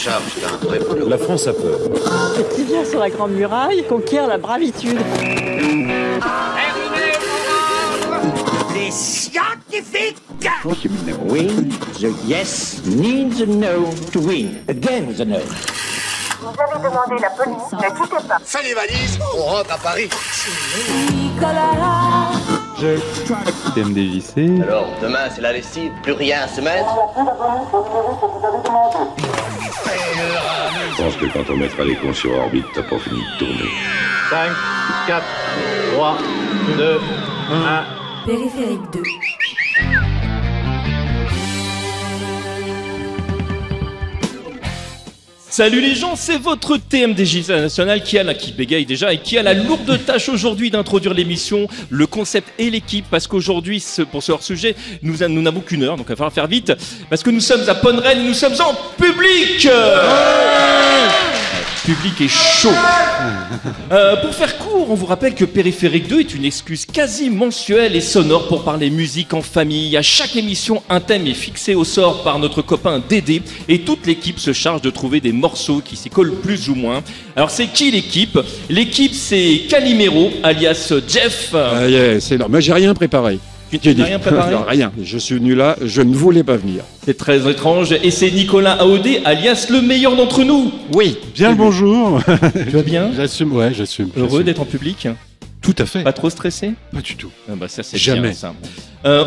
Charles, c'est un vrai boulot. La France a peur. Qui vient sur la Grande Muraille conquiert la bravitude. Les scientifiques. Win, the yes needs a no to win. Again the no. Vous avez demandé la police, ne quittez pas. Fais les valises, on rentre à Paris. TMDJC. Alors, demain, c'est la lessive, plus rien à se mettre. Je pense que quand on mettra les cons sur orbite, t'as pas fini de tourner. 5, 4, 3, 2, 1. Périphérique 2. Salut les gens, c'est votre TMDJ national qui bégaye déjà et qui a la lourde tâche aujourd'hui d'introduire l'émission, le concept et l'équipe, parce qu'aujourd'hui, pour ce hors-sujet, nous n'avons qu'une heure, donc il va falloir faire vite, parce que nous sommes à Ponrenne, nous sommes en public. Le public est chaud. Pour faire court, on vous rappelle que Périphérique 2 est une excuse quasi mensuelle et sonore pour parler musique en famille. À chaque émission, un thème est fixé au sort par notre copain Dédé et toute l'équipe se charge de trouver des morceaux qui s'y collent plus ou moins. Alors c'est qui l'équipe? L'équipe c'est Calimero alias Jeff. C'est non, mais j'ai rien préparé. Tu n'as rien préparé? Non, rien. Je suis venu là, je ne voulais pas venir. C'est très étrange. Et c'est Nicolas Aodé alias le meilleur d'entre nous. Oui. Bien le bonjour. Tu vas bien? J'assume, ouais, j'assume. Heureux d'être en public? Tout à fait. Pas trop stressé? Pas du tout. Ah bah ça c'est Jamais. bien, ça.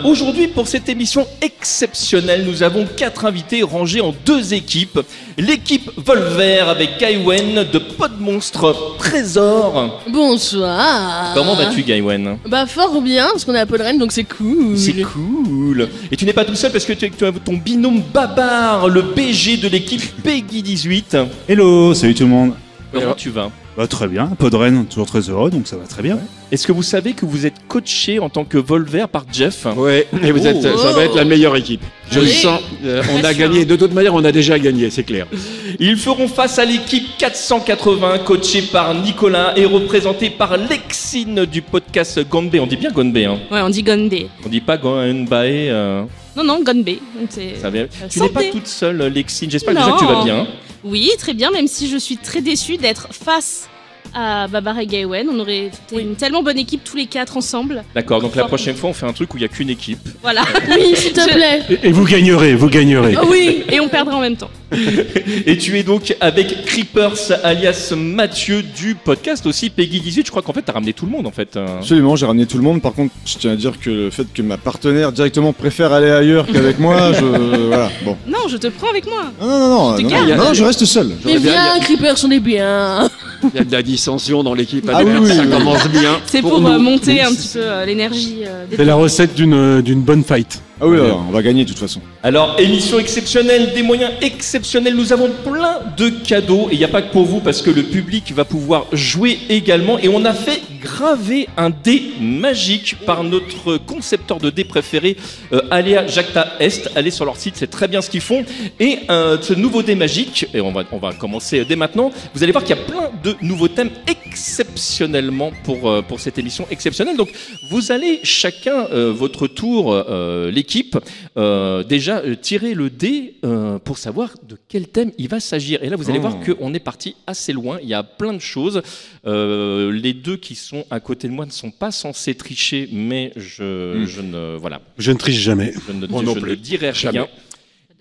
Aujourd'hui, pour cette émission exceptionnelle, nous avons 4 invités rangés en 2 équipes. L'équipe Volver avec Gaiwen de Podmonstre Trésor. Bonsoir. Comment vas-tu, Gaiwen? Bah fort bien, parce qu'on est à Podren, donc c'est cool. C'est cool. Et tu n'es pas tout seul parce que tu as ton binôme Babar, le BG de l'équipe Peggy 18. Hello, salut tout le monde. Comment tu vas? Bah très bien, Podren, toujours très heureux, donc ça va très bien. Est-ce que vous savez que vous êtes coaché en tant que Volver par Jeff? Ouais, et vous êtes, ça va être la meilleure équipe. Je le sens. On a gagné. De toute manière, on a déjà gagné, c'est clair. Ils feront face à l'équipe 480, coachée par Nicolas et représentée par Lexine du podcast Gonbe. On dit bien Gonbe, hein? Ouais, on dit Gonbe. On dit pas Gonbae. Non, Gonbe. Ça vient. Tu n'es pas toute seule, Lexine. J'espère déjà que tu vas bien. Oui, très bien, même si je suis très déçue d'être face à Babar et Gaiwen. On aurait fait une tellement bonne équipe tous les 4 ensemble. D'accord, donc la prochaine fois, on fait un truc où il n'y a qu'une équipe. Voilà. Oui, s'il te plaît. Et vous gagnerez, vous gagnerez. Oh oui, et on perdra en même temps. Et tu es donc avec Creepers alias Mathieu du podcast aussi Peggy 18. Je crois qu'en fait, tu as ramené tout le monde en fait. Absolument, j'ai ramené tout le monde. Par contre, je tiens à dire que le fait que ma partenaire directement préfère aller ailleurs qu'avec moi, voilà, bon. Non, je te prends avec moi. Non, je reste seul. Mais viens, Creepers, on est bien. Il y a de la dissension dans l'équipe. Ah oui, ça commence bien. C'est pour monter un petit peu l'énergie. C'est la recette d'une bonne fight. Ah oui, on va gagner de toute façon. Alors, émission exceptionnelle, des moyens exceptionnels, nous avons plein de cadeaux. Et il n'y a pas que pour vous, parce que le public va pouvoir jouer également. Et on a fait graver un dé magique par notre concepteur de dés préféré, Aléa Jacta Est. Allez sur leur site, c'est très bien ce qu'ils font. Et ce nouveau dé magique, et on va commencer dès maintenant, vous allez voir qu'il y a plein de nouveaux thèmes exceptionnellement pour cette émission exceptionnelle. Donc, vous allez chacun, votre tour, l'équipe, déjà tirer le dé pour savoir de quel thème il va s'agir. Et là, vous allez voir qu'on est parti assez loin. Il y a plein de choses. Les 2 qui sont à côté de moi ne sont pas censés tricher, mais je ne triche jamais. Je ne dirai rien.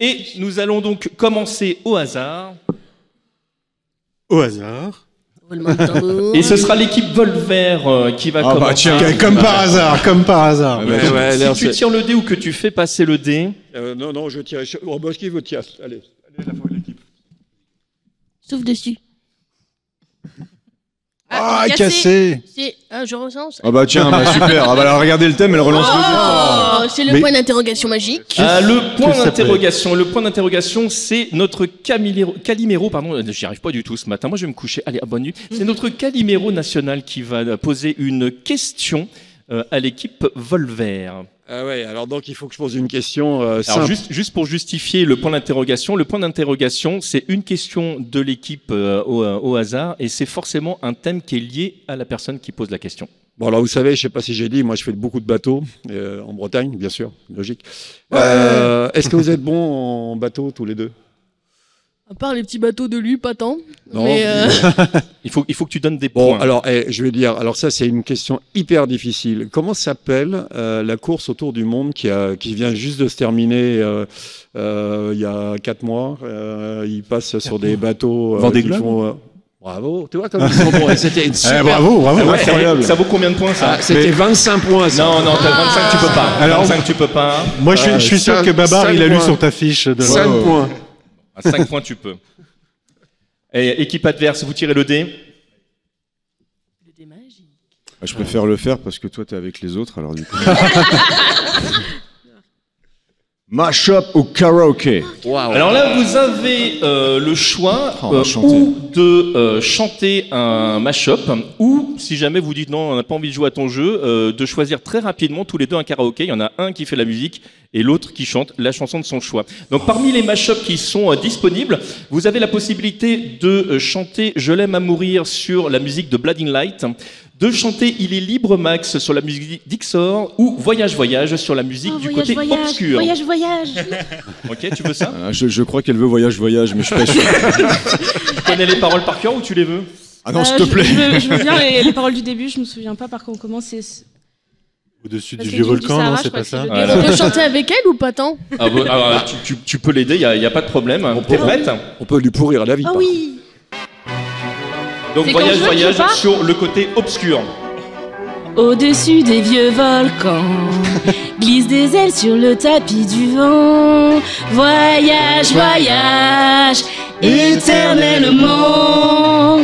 Et nous allons donc commencer au hasard. Au hasard. Et ce sera l'équipe Volver qui va commencer. Bah tiens, comme par hasard. Si tu tires le dé ou que tu fais passer le dé. Non, je tire. Roboski, vous tirez. Allez, l'équipe. Souffle dessus. Ah, cassé. Je recense. Ah bah tiens, super. Ah bah alors regardez le thème, elle relance le dé. C'est le point d'interrogation magique. Le point d'interrogation, c'est notre Calimero, pardon, j'y arrive pas du tout ce matin. Moi, je vais me coucher. Allez, bonne nuit. C'est notre Calimero national qui va poser une question à l'équipe Volver. Ah ouais, alors donc il faut que je pose une question simple. Alors juste pour justifier le point d'interrogation, c'est une question de l'équipe au hasard et c'est forcément un thème qui est lié à la personne qui pose la question. Bon alors vous savez, je sais pas si j'ai dit, moi je fais beaucoup de bateaux en Bretagne, bien sûr, logique. Est-ce que vous êtes bons en bateau tous les deux? À part les petits bateaux de lui, pas tant. Non. Mais Il faut que tu donnes des Bon, points. alors, je vais dire, alors ça, c'est une question hyper difficile. Comment s'appelle la course autour du monde qui vient juste de se terminer il y a 4 mois Ils passent sur des bateaux Vendée qui Globe font... bravo, tu vois comme ils sont bons. Et c'était une super... Bravo. Ouais, ça vaut combien de points ça? C'était 25 points. Ça. Non, t'as 25, tu peux pas. Alors, 25, tu peux pas. Moi, je suis sûr que Babar, il a lu sur ta fiche. 5 points. À 5 points, tu peux. Et équipe adverse, vous tirez le dé. le dé magique. Je préfère le faire parce que toi, t'es avec les autres, alors du coup. Mash-up ou karaoké. Wow. Alors là, vous avez le choix ou de chanter un mash-up, ou si jamais vous dites non, on n'a pas envie de jouer à ton jeu, de choisir très rapidement tous les deux un karaoké. Il y en a un qui fait la musique et l'autre qui chante la chanson de son choix. Donc parmi les mash-ups qui sont disponibles, vous avez la possibilité de chanter Je l'aime à mourir sur la musique de Blinding Light, de chanter Il est libre Max sur la musique d'Ixor, ou Voyage Voyage sur la musique du côté obscur. Voyage. Ok, tu veux ça? Je crois qu'elle veut voyage, mais je suis pas sûr. Tu connais les paroles par cœur ou tu les veux? Ah non, s'il te plaît. Je veux bien les paroles du début, je me souviens pas par contre comment c'est. Au-dessus Parce du que vieux du volcan, Sahara, non, je c'est crois pas que ça c'est le Voilà. On peut chanter avec elle ou pas tant? Tu peux l'aider, il n'y a pas de problème. T'es prête? On peut lui pourrir la vie. Ah par oui. Donc C'est Voyage quand je veux Voyage que je sur le côté obscur. Au-dessus des vieux volcans, glisse des ailes sur le tapis du vent. Voyage, éternellement.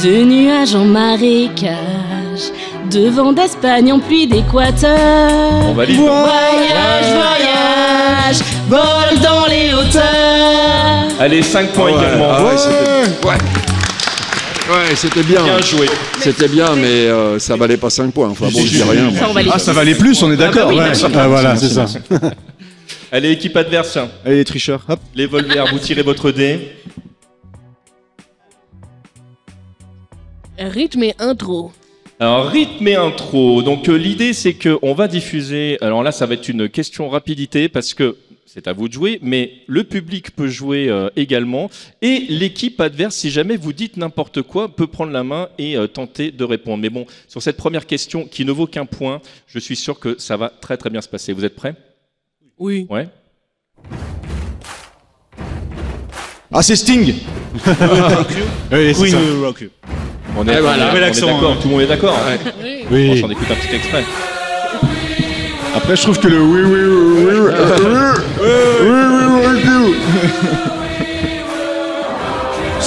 De nuages en marécage, de vent d'Espagne en pluie d'Équateur. On valide. Voyage, vol dans les hauteurs. Allez, 5 points également. Ouais, c'était bien. Bien joué. C'était bien, mais ça valait pas 5 points. Enfin bon, je dis rien. moi. Ça, on va les Ah, ça valait plus, on est d'accord. Ah bah oui, Ouais. Ah voilà, c'est ça. Allez, équipe adverse. Allez, les tricheurs, hop. Les Volvers, vous tirez votre dé. Rythme et intro. Alors, rythme et intro. Donc, l'idée, c'est qu'on va diffuser. Alors là, ça va être une question rapidité parce que c'est à vous de jouer, mais le public peut jouer également. Et l'équipe adverse, si jamais vous dites n'importe quoi, peut prendre la main et tenter de répondre. Mais bon, sur cette première question qui ne vaut qu'un point, je suis sûr que ça va très très bien se passer. Vous êtes prêts? Oui. Ouais. Ah, c'est Sting. Oui, c'est ça. On est, voilà. on est d'accord. Tout le monde est d'accord. Oui. Bon, Oui. j'en écoute un petit extrait. Après, je trouve que le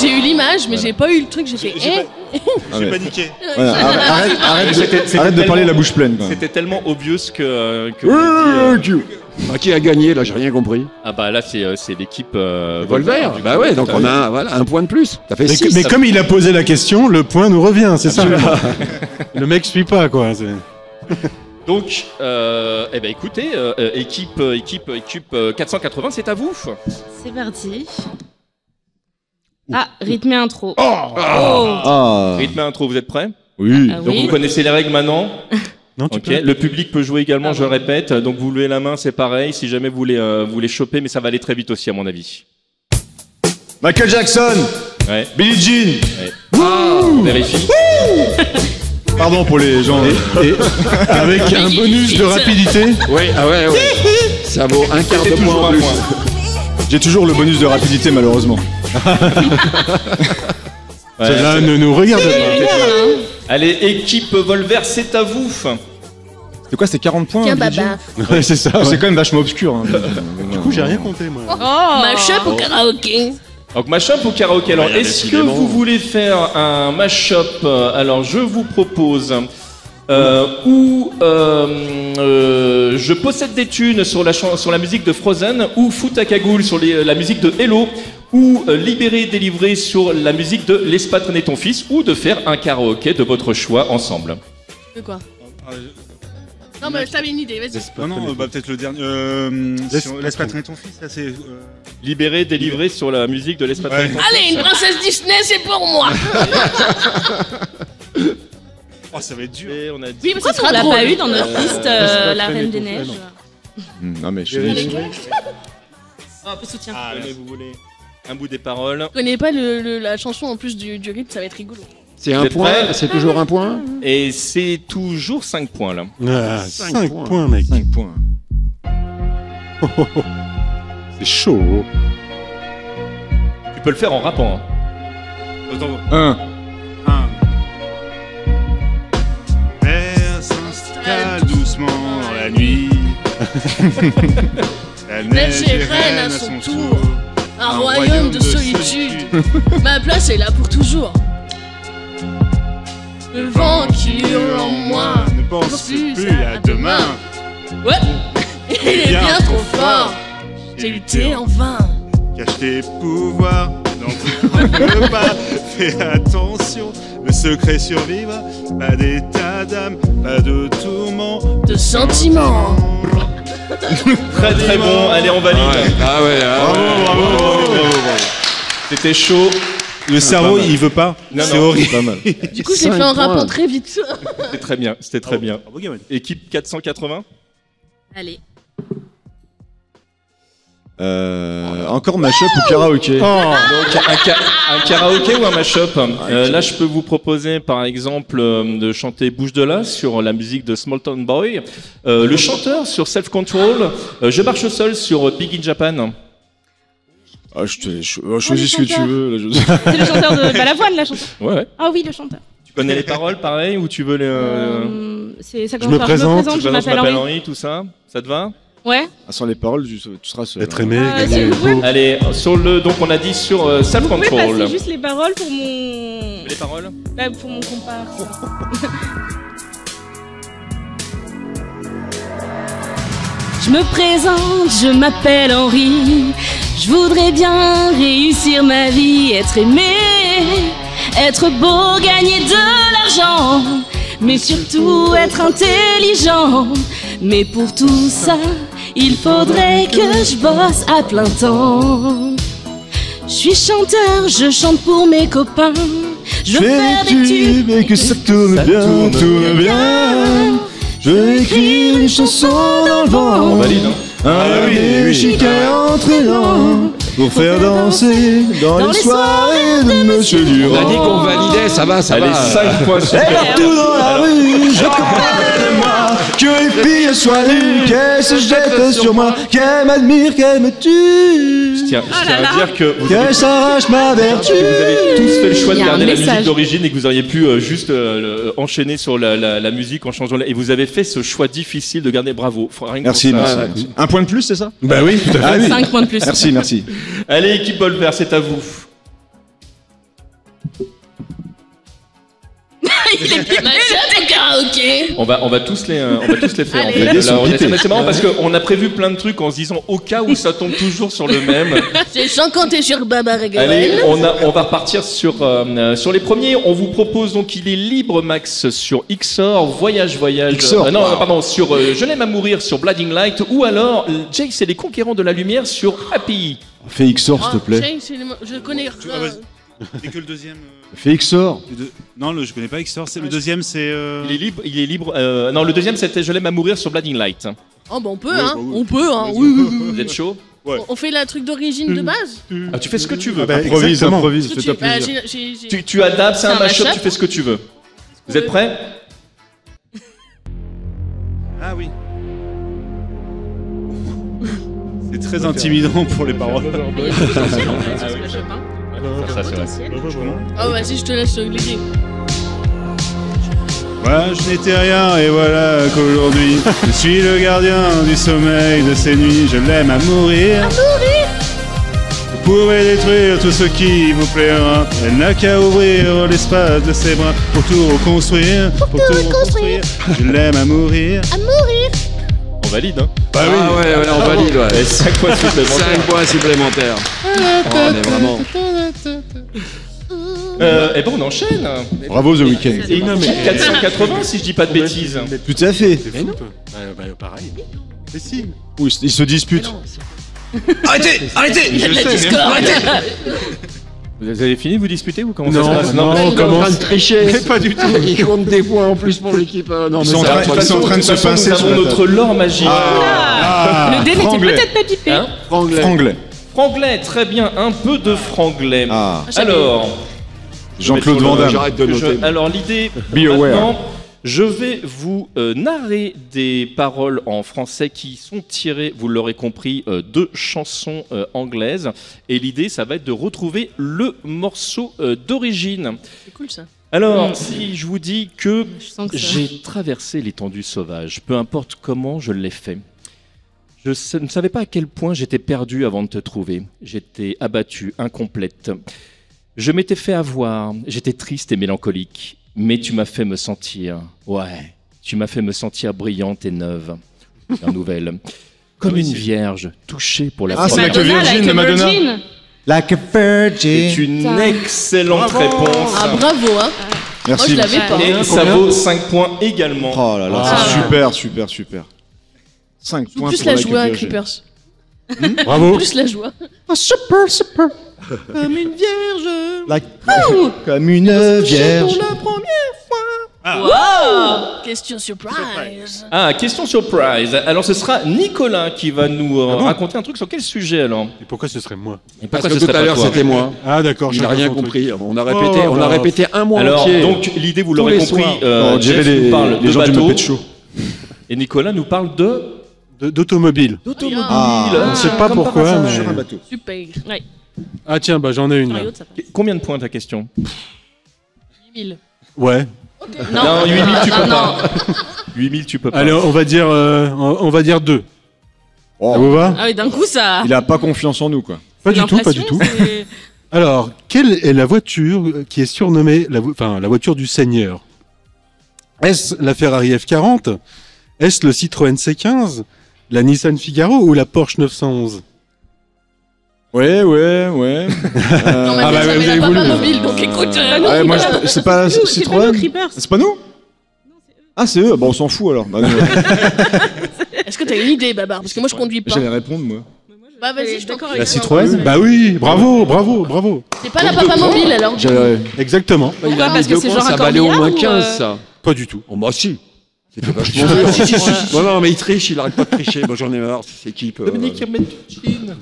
J'ai eu l'image, mais j'ai pas eu le truc, j'ai fait J'ai paniqué. Arrête de parler la bouche pleine. Quoi. C'était tellement obvious que vous avez dit, Qui a gagné là? J'ai rien compris. ah bah là c'est l'équipe Volver. du Bah coup. ouais, donc on a voilà, un point de plus. Ça fait Mais, 6. mais comme il a posé la question, le point nous revient, c'est ça. Le mec suit pas, quoi. Donc eh ben écoutez équipe 480 c'est à vous. C'est parti. Ah, rythme et intro. Ah. Rythme et intro, vous êtes prêts? Oui. Ah Donc oui. vous connaissez les règles maintenant. Non, tu Ok. peux. Le public peut jouer également, je le répète. Donc vous levez la main, c'est pareil. Si jamais vous voulez choper, mais ça va aller très vite aussi à mon avis. Michael Jackson. Ouais. Billie Jean. On vérifie. Pardon pour les gens. Et avec un bonus de rapidité. Oui, ah ouais. Ça vaut un quart de C'est toujours point en un plus. point. J'ai toujours le bonus de rapidité, malheureusement. Ouais, Cela ne nous regarde pas. Allez, équipe Volver, c'est à vous. C'est quoi, c'est 40 points? Tiens, Billie Jean baba. Ouais, c'est ça. C'est quand même vachement obscur. Hein. Du coup, j'ai rien compté, moi. Mash-up ou karaoké? Donc mashup ou karaoké? Alors est-ce que vous voulez faire un mashup? Alors je vous propose je possède des thunes sur la musique de Frozen, ou Fout à cagoule sur la musique de Hello, ou Libéré, délivré sur la musique de Laisse pas traîner ton fils, ou de faire un karaoké de votre choix ensemble. De quoi? Non, mais t'avais une idée, vas-y. Non, peut-être le dernier. Laisse pas traîner ton fils, là, c'est. Libéré, délivré sur la musique de Laisse pas traîner ton fils. Allez, une princesse Disney, c'est pour moi. Oh, ça va être dur. Et on a dit... Oui, mais Pourquoi ça on sera l'a drôle. pas eu dans notre liste, la Reine des Neiges? Non, mais je suis. Oh, un peu de soutien. Venez, vous voulez. Un bout des paroles. Je connais pas la chanson en plus du rythme, ça va être rigolo. C'est un point, c'est toujours un point. Et c'est toujours 5 points là. Ah, 5 points, mec. 5 points. C'est chaud. Tu peux le faire en rappant. Un. Mer s'installe doucement dans la nuit. La Neige est reine à son tour. Un royaume de solitude. Ma place est là pour toujours. Le vent qui hurle en moi Ne pense plus à demain. Ouais, il est bien trop fort. J'ai lutté en vain. Cache tes pouvoirs, n'en pas. Fais attention, le secret survivre. Pas d'état d'âme, pas de tourment. De sentiments. Très très bon, allez on valide. Ah ouais, Bravo. C'était chaud. Le cerveau, il veut pas. C'est horrible. Pas mal. Du coup, j'ai fait un rapport très vite. C'était très bien, c'était très bien. Équipe 480. Allez. Encore mashup ou karaoké? Donc un karaoké ou un mashup. Là, je peux vous proposer par exemple de chanter Bouche de là sur la musique de Small Town Boy, le chanteur sur Self Control, Je marche seul sur Big in Japan. Ah, choisis ce que tu veux. Là, C'est le chanteur de Balavoine, la chanson. Ouais. Ah oui, le chanteur. Tu connais les paroles, pareil, ou tu veux les... Ça Je me présente, je m'appelle Henri, tout ça. Ça te va? Ouais. Ah, sans les paroles, tu seras seul. Être aimé, Ah, gagner. c'est cool. Allez, donc on a dit sur Self Vous pouvez Control. passer juste les paroles pour mon... Les paroles? Là, pour mon comparse. Je me présente, je m'appelle Henri. Je voudrais bien réussir ma vie, être aimé, être beau, gagner de l'argent, mais surtout être intelligent. Mais pour tout ça, il faudrait que je bosse à plein temps. Je suis chanteur, je chante pour mes copains. Je veux faire des tubes et que ça tourne bien, tourne bien. Je vais écrire une chanson dans le vent. On valide, hein? Un chiquet entraînant pour faire danser dans les soirées de Monsieur Durand. On a dit qu'on validait, ça va, ça va. Allez, 5 points sur Et partout dans la rue, je comprends de moi que les filles soient nues, qu'elles se jettent sur moi, qu'elles m'admirent, qu'elles me tuent. Je tiens à dire que vous Qu'elles s'arrachent ma vertu. avez tous fait le choix de Il y a garder un la message. musique d'origine et que vous auriez pu juste enchaîner sur la musique en changeant. Et vous avez fait ce choix difficile de garder. Bravo. Rien que Merci, pour ça. merci. Un point de plus, c'est ça? Bah oui, tout à fait. 5 points de plus. Merci, merci. Allez, équipe bol vert, c'est à vous. Il est bien de karaoké. On va tous les faire. En Allez. fait. Les dés sont Là, pipés. mais c'est marrant parce qu'on a prévu plein de trucs en se disant au cas où ça tombe toujours sur le même. C'est sans compter sur Baba Allez, Regael. on va repartir sur les premiers. On vous propose donc il est libre Max sur Xor, Voyage. Xor, Non, wow. pardon, sur Je l'aime à mourir sur Blinding Light ou alors Jace et les conquérants de la lumière sur API. Fais Xor, s'il te plaît. Je connais. C'est que le deuxième. Fais Xor. Non, je connais pas Xor. Le deuxième, c'est. Il est libre. Non, le deuxième c'était Je l'aime à mourir sur Blinding Light. Oh bah on peut, Ouais, hein. bah oui. On peut, hein. Oui. Vous êtes chaud? Ouais. On fait la truc d'origine de base. Ah, tu fais ce que tu veux. Ah bah, Improvise, exactement. improvise, Parce que fais-toi tu- bah, plaisir. Tu adaptes, c'est un mashup, mashup. tu fais ce que tu veux. Vous êtes prêts? Ah oui. C'est très intimidant pour les paroles. Ça, c'est vrai. Oh vas-y, je te laisse glisser. Voilà, je n'étais rien et voilà qu'aujourd'hui je suis le gardien du sommeil de ces nuits. Je l'aime à mourir. Vous pouvez détruire tout ce qui vous plaira. Elle n'a qu'à ouvrir l'espace de ses bras pour tout reconstruire. Pour tout reconstruire. Je l'aime à mourir. On valide, hein? Bah oui, ouais, on valide, ouais. Et 5 points supplémentaires. 5 points supplémentaires. Oh, on est vraiment. Et bon, on enchaîne. Bravo The Weeknd. Et une 480 si je dis pas de bêtises. Tout à fait. Mais non. Bah, pareil. Mais si. Oui, ils se disputent. Arrêtez. Il y a de la discorde. Vous avez fini de vous disputer ou comment Non, ça se passe? non, mais- Il est en train de tricher. Mais pas du tout. Il compte des points en plus pour l'équipe. Non, Ils sont en ça train- va pas. ils sont en train de se pincer Nous sur avons la notre lore magique. Ah, Le dé n'était franglais. peut-être pas pipé. Hein? Franglais. Franglais. Franglais, très bien, un peu de franglais. Ah. Alors, Jean-Claude Van Damme. J'arrête de noter. alors l'idée, Be aware. maintenant, je vais vous narrer des paroles en français qui sont tirées, vous l'aurez compris, de chansons anglaises. Et l'idée, ça va être de retrouver le morceau d'origine. C'est cool ça. Alors, si je vous dis que Je sens que ça- j'ai traversé l'étendue sauvage, peu importe comment je l'ai fait, je ne savais pas à quel point j'étais perdu avant de te trouver. J'étais abattu, incomplète. Je m'étais fait avoir, j'étais triste et mélancolique, mais tu m'as fait me sentir, tu m'as fait me sentir brillante et neuve, bien nouvelle, comme une vierge touchée pour la Ah, c'est première Like a Virgin de Madonna. Like a Virgin. C'est une excellente réponse. Ah bravo hein. Merci. Moi je l'avais pas. Et ça vaut 5 points également. Oh là là, c'est super, super, super. 5 Faut points plus pour la Like a jouer à Virgin. Creepers. Bravo. Plus la joie. Ah, super, super. Comme une vierge. Comme une vierge. Pour la première fois. Wow. Question surprise. Ah, question surprise. Alors ce sera Nicolas qui va nous raconter un truc sur quel sujet alors? Et pourquoi ce serait moi? Et Parce pourquoi que ce tout serait à pas l'heure, toi c'était moi. Ah d'accord, Il n'a chacun rien son truc. compris. On a Oh, répété un mois Alors entier. donc l'idée vous Tous l'aurez les compris, soirs. On dirait Jeff nous parle les de gens du bateau Muppet Show. et Nicolas nous parle D'automobile. d'automobile. On ne sait pas Comme pourquoi, par hasard. mais... Sur un bateau. Super. Ouais. Ah tiens, bah j'en ai une là. Mario, ça passe. Combien de points ta question? 8000. Ouais. Non, 8000 tu peux non. pas. 8000 tu peux pas. Allez, on va dire 2. Oh. Ça vous va? Ah oui, d'un coup ça. Il a pas confiance en nous, quoi. Pas du tout, pas du L'impression, tout. c'est- Alors, quelle est la voiture qui est surnommée la voiture du Seigneur? Est-ce la Ferrari F40? Est-ce le Citroën C15? La Nissan Figaro ou la Porsche 911? Ouais. Non, mais Ah bah, j'avais vous la avez papa voulu. mobile, donc écoute. Ouais, moi, c'est pas Citroën. Creepers. C'est pas nous? Ah, c'est eux. Bon, on s'en fout alors. Bah, non, Est-ce que t'as une idée, Babar? Parce que moi je conduis pas. j'allais répondre, moi. Bah vas-y, je t'en D'accord prie. La Citroën? Bah oui, bravo, bravo, bravo. C'est pas la papa mobile alors. J'allais. Exactement. Pourquoi? Parce que c'est genre ça un valait au moins corbillard ou, 15, ça. Pas du tout. Oh, bah si. C'était vachement dur. Non, mais il triche, il arrête pas de tricher. Moi, j'en ai marre, cette équipe. Dominique Hermetine.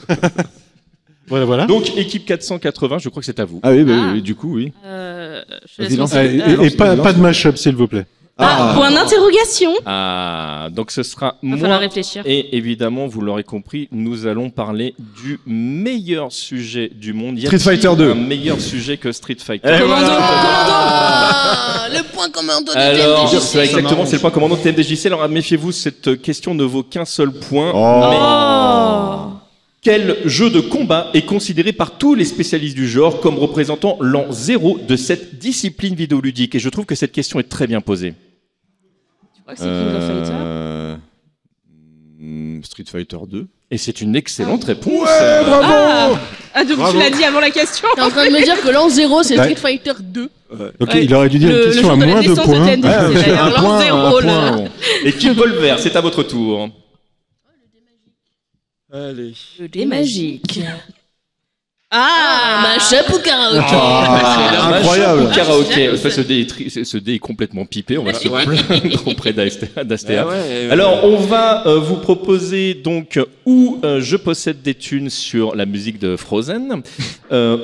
Voilà. Donc équipe 480, je crois que c'est à vous. Ah oui, bah Ah. oui, du coup, oui. Je laisse Vas-y, lance. lancer. Et pas de mash-up, s'il vous plaît. Point d'interrogation. Ah, donc ce sera Va falloir moi. réfléchir. Et évidemment, vous l'aurez compris, nous allons parler du meilleur sujet du monde. Y Street a-t-il Fighter 2. Un meilleur sujet que Street Fighter. Commando, Ah, le point commando de Alors, TMDJC. c'est exactement, c'est le point commandant de TMDJC. Alors, méfiez-vous, cette question ne vaut qu'un seul point. Oh. Mais Oh. quel jeu de combat est considéré par tous les spécialistes du genre comme représentant l'an 0 de cette discipline vidéoludique? Et je trouve que cette question est très bien posée. Tu crois que c'est King of Fighter? Street Fighter 2. Et c'est une excellente réponse. Ah, donc tu l'as dit avant la question. T'es en train de me dire que l'an 0 c'est Ouais. Street Fighter 2. Donc Ouais. il aurait dû dire une Le question à jour de la moins de naissance de points. TMDJC, d'ailleurs. Un L'an point, 0, un là. point. Équipe Volver, c'est à votre tour. Allez. Le dé magique. Mashup ou karaoké? Ah, incroyable. Au karaoké. En fait, ce dé est complètement pipé. On va se plaindre auprès d'Astea. Alors, on va vous proposer donc ou Je possède des thunes sur la musique de Frozen,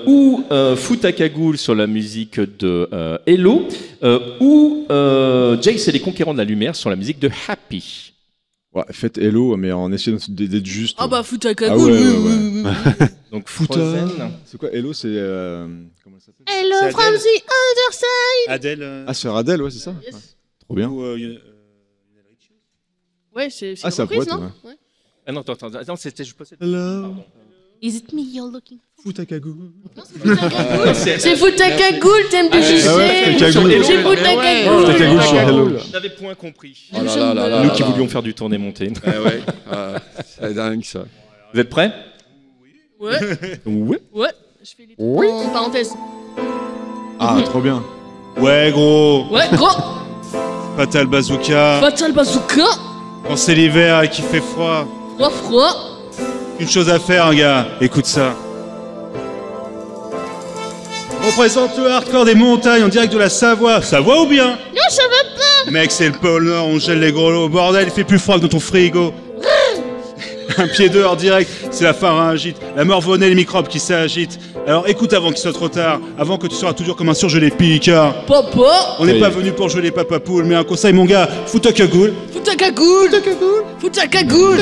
ou Futakagoul sur la musique de Hello, ou Jace et les Conquérants de la Lumière sur la musique de Happy. Ouais, faites Hello, mais en essayant d'être juste. Ah bah Futaka Ah Ghoul, ouais, oui, ouais, oui, oui, oui. Donc Frozen. C'est quoi Hello? C'est. Comment ça s'appelle? Hello from the other side. Adèle. Ah, c'est Radel, ouais, c'est ça? Yes. Ouais. Trop bien. Ouais, c'est Ah, une ça reprise, pourrait être, non? ouais. Ouais. Ah non, attends, c'était Je possède. Hello. Pardon. Is it me you're looking for? Futakagou. C'est Futaka Ghoul, TMDJC. Ah ouais, Futaka Ghoul. C'est Futaka Ghoul. Futaka Ghoul sur Hello. Je n'avais point compris. Oh là là là là Nous là qui là. voulions faire du tourné monté. Ouais. C'est dingue, ça. Vous êtes prêts? Ouais, Oui. ouais. Je fais les trucs en parenthèse. Ah, trop bien. Ouais, gros. Ouais, gros. Fatal Bazooka. Fatal Bazooka. Quand c'est l'hiver et qu'il fait froid. Froid. Une chose à faire, un gars. Écoute ça. On présente le hardcore des montagnes en direct de la Savoie. Savoie ou bien? Non, ça va pas. Mec, c'est le pôle Nord, on gèle les gros lots. Bordel, il fait plus froid que dans ton frigo. Un pied dehors direct, c'est la pharyngite, la morphonée, les microbes qui s'agitent. Alors écoute avant qu'il soit trop tard, avant que tu seras toujours comme un surgelé picard. Papa. On n'est pas venu pour jouer les papapoules, mais un conseil mon gars, fous ta cagoule. Fous ta cagoule. Fous ta cagoule.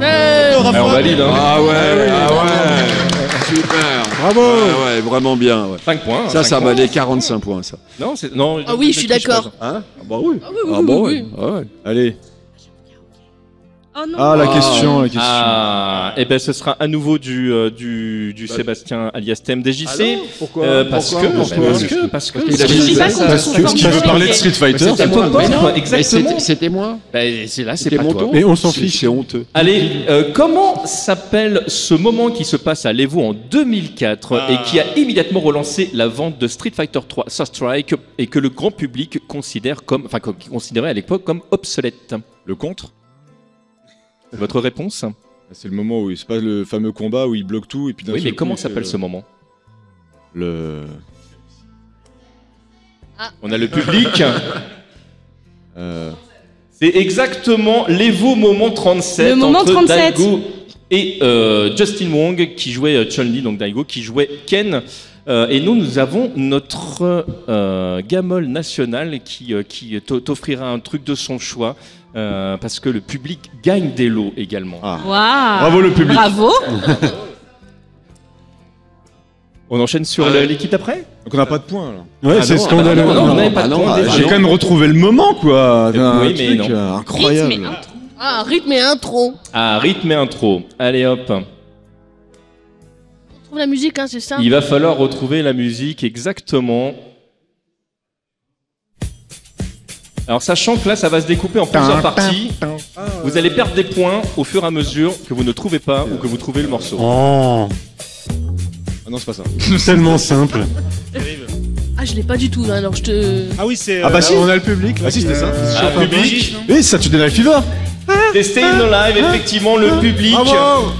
On valide, hein. Ah ouais. Super. Bravo. Ouais, vraiment bien. Ouais. 5 points. Ça 5 valait 45 points, ça. Non, c'est... Non, Ah oui, je suis d'accord. Hein? Ah bah oui. Ah oui. Ouais. Allez. Oh non. Ah, la question. Ah, et ben ce sera à nouveau du Sébastien alias TMDJC. Pourquoi Parce que Parce qu'il Parce qu'il veut parler de Street Fighter. C'était moi. Exactement. C'était moi. C'est là, c'est C'était pas mon toi. tour. Mais on s'en fiche. C'est honteux. Allez, comment s'appelle ce moment qui se passe à l'Evo en 2004 et qui a immédiatement relancé la vente de Street Fighter 3 Third Strike et que le grand public considère comme, enfin, considérait à l'époque comme obsolète? Le contre. Votre réponse? C'est le moment où c'est pas le fameux combat où il bloque tout et puis. Oui, mais comment s'appelle ce moment? On a le public. C'est exactement l'Evo moment 37 Le moment entre 37. Daigo et Justin Wong qui jouait Chun-Li, donc Daigo qui jouait Ken. Et nous avons notre gamole national qui t'offrira un truc de son choix parce que le public gagne des lots également. Waouh. Bravo le public. Bravo. On enchaîne sur l'équipe d'après? Donc on n'a pas de points là. Ouais, c'est scandaleux. Non, on n'avait pas de points déjà. J'ai quand même retrouvé le moment quoi. Oui, mais non. Incroyable. Rythme et intro. Ah, rythme et intro. Ah, rythme et intro. Allez hop. On trouve la musique, hein, c'est ça? Il va falloir retrouver la musique exactement. Alors sachant que là ça va se découper en plusieurs parties, vous allez perdre des points au fur et à mesure que vous ne trouvez pas ou que vous trouvez le morceau. Oh. Ah non, c'est pas ça. Tellement simple. Ah, je l'ai pas du tout, là, alors je te... Ah oui, c'est... Ah bah si. On a le public. Ah si, c'était ça. Ah, public. Oui, ça tu donnes Fever. C'est Stay in Alive, effectivement, le public. Bravo.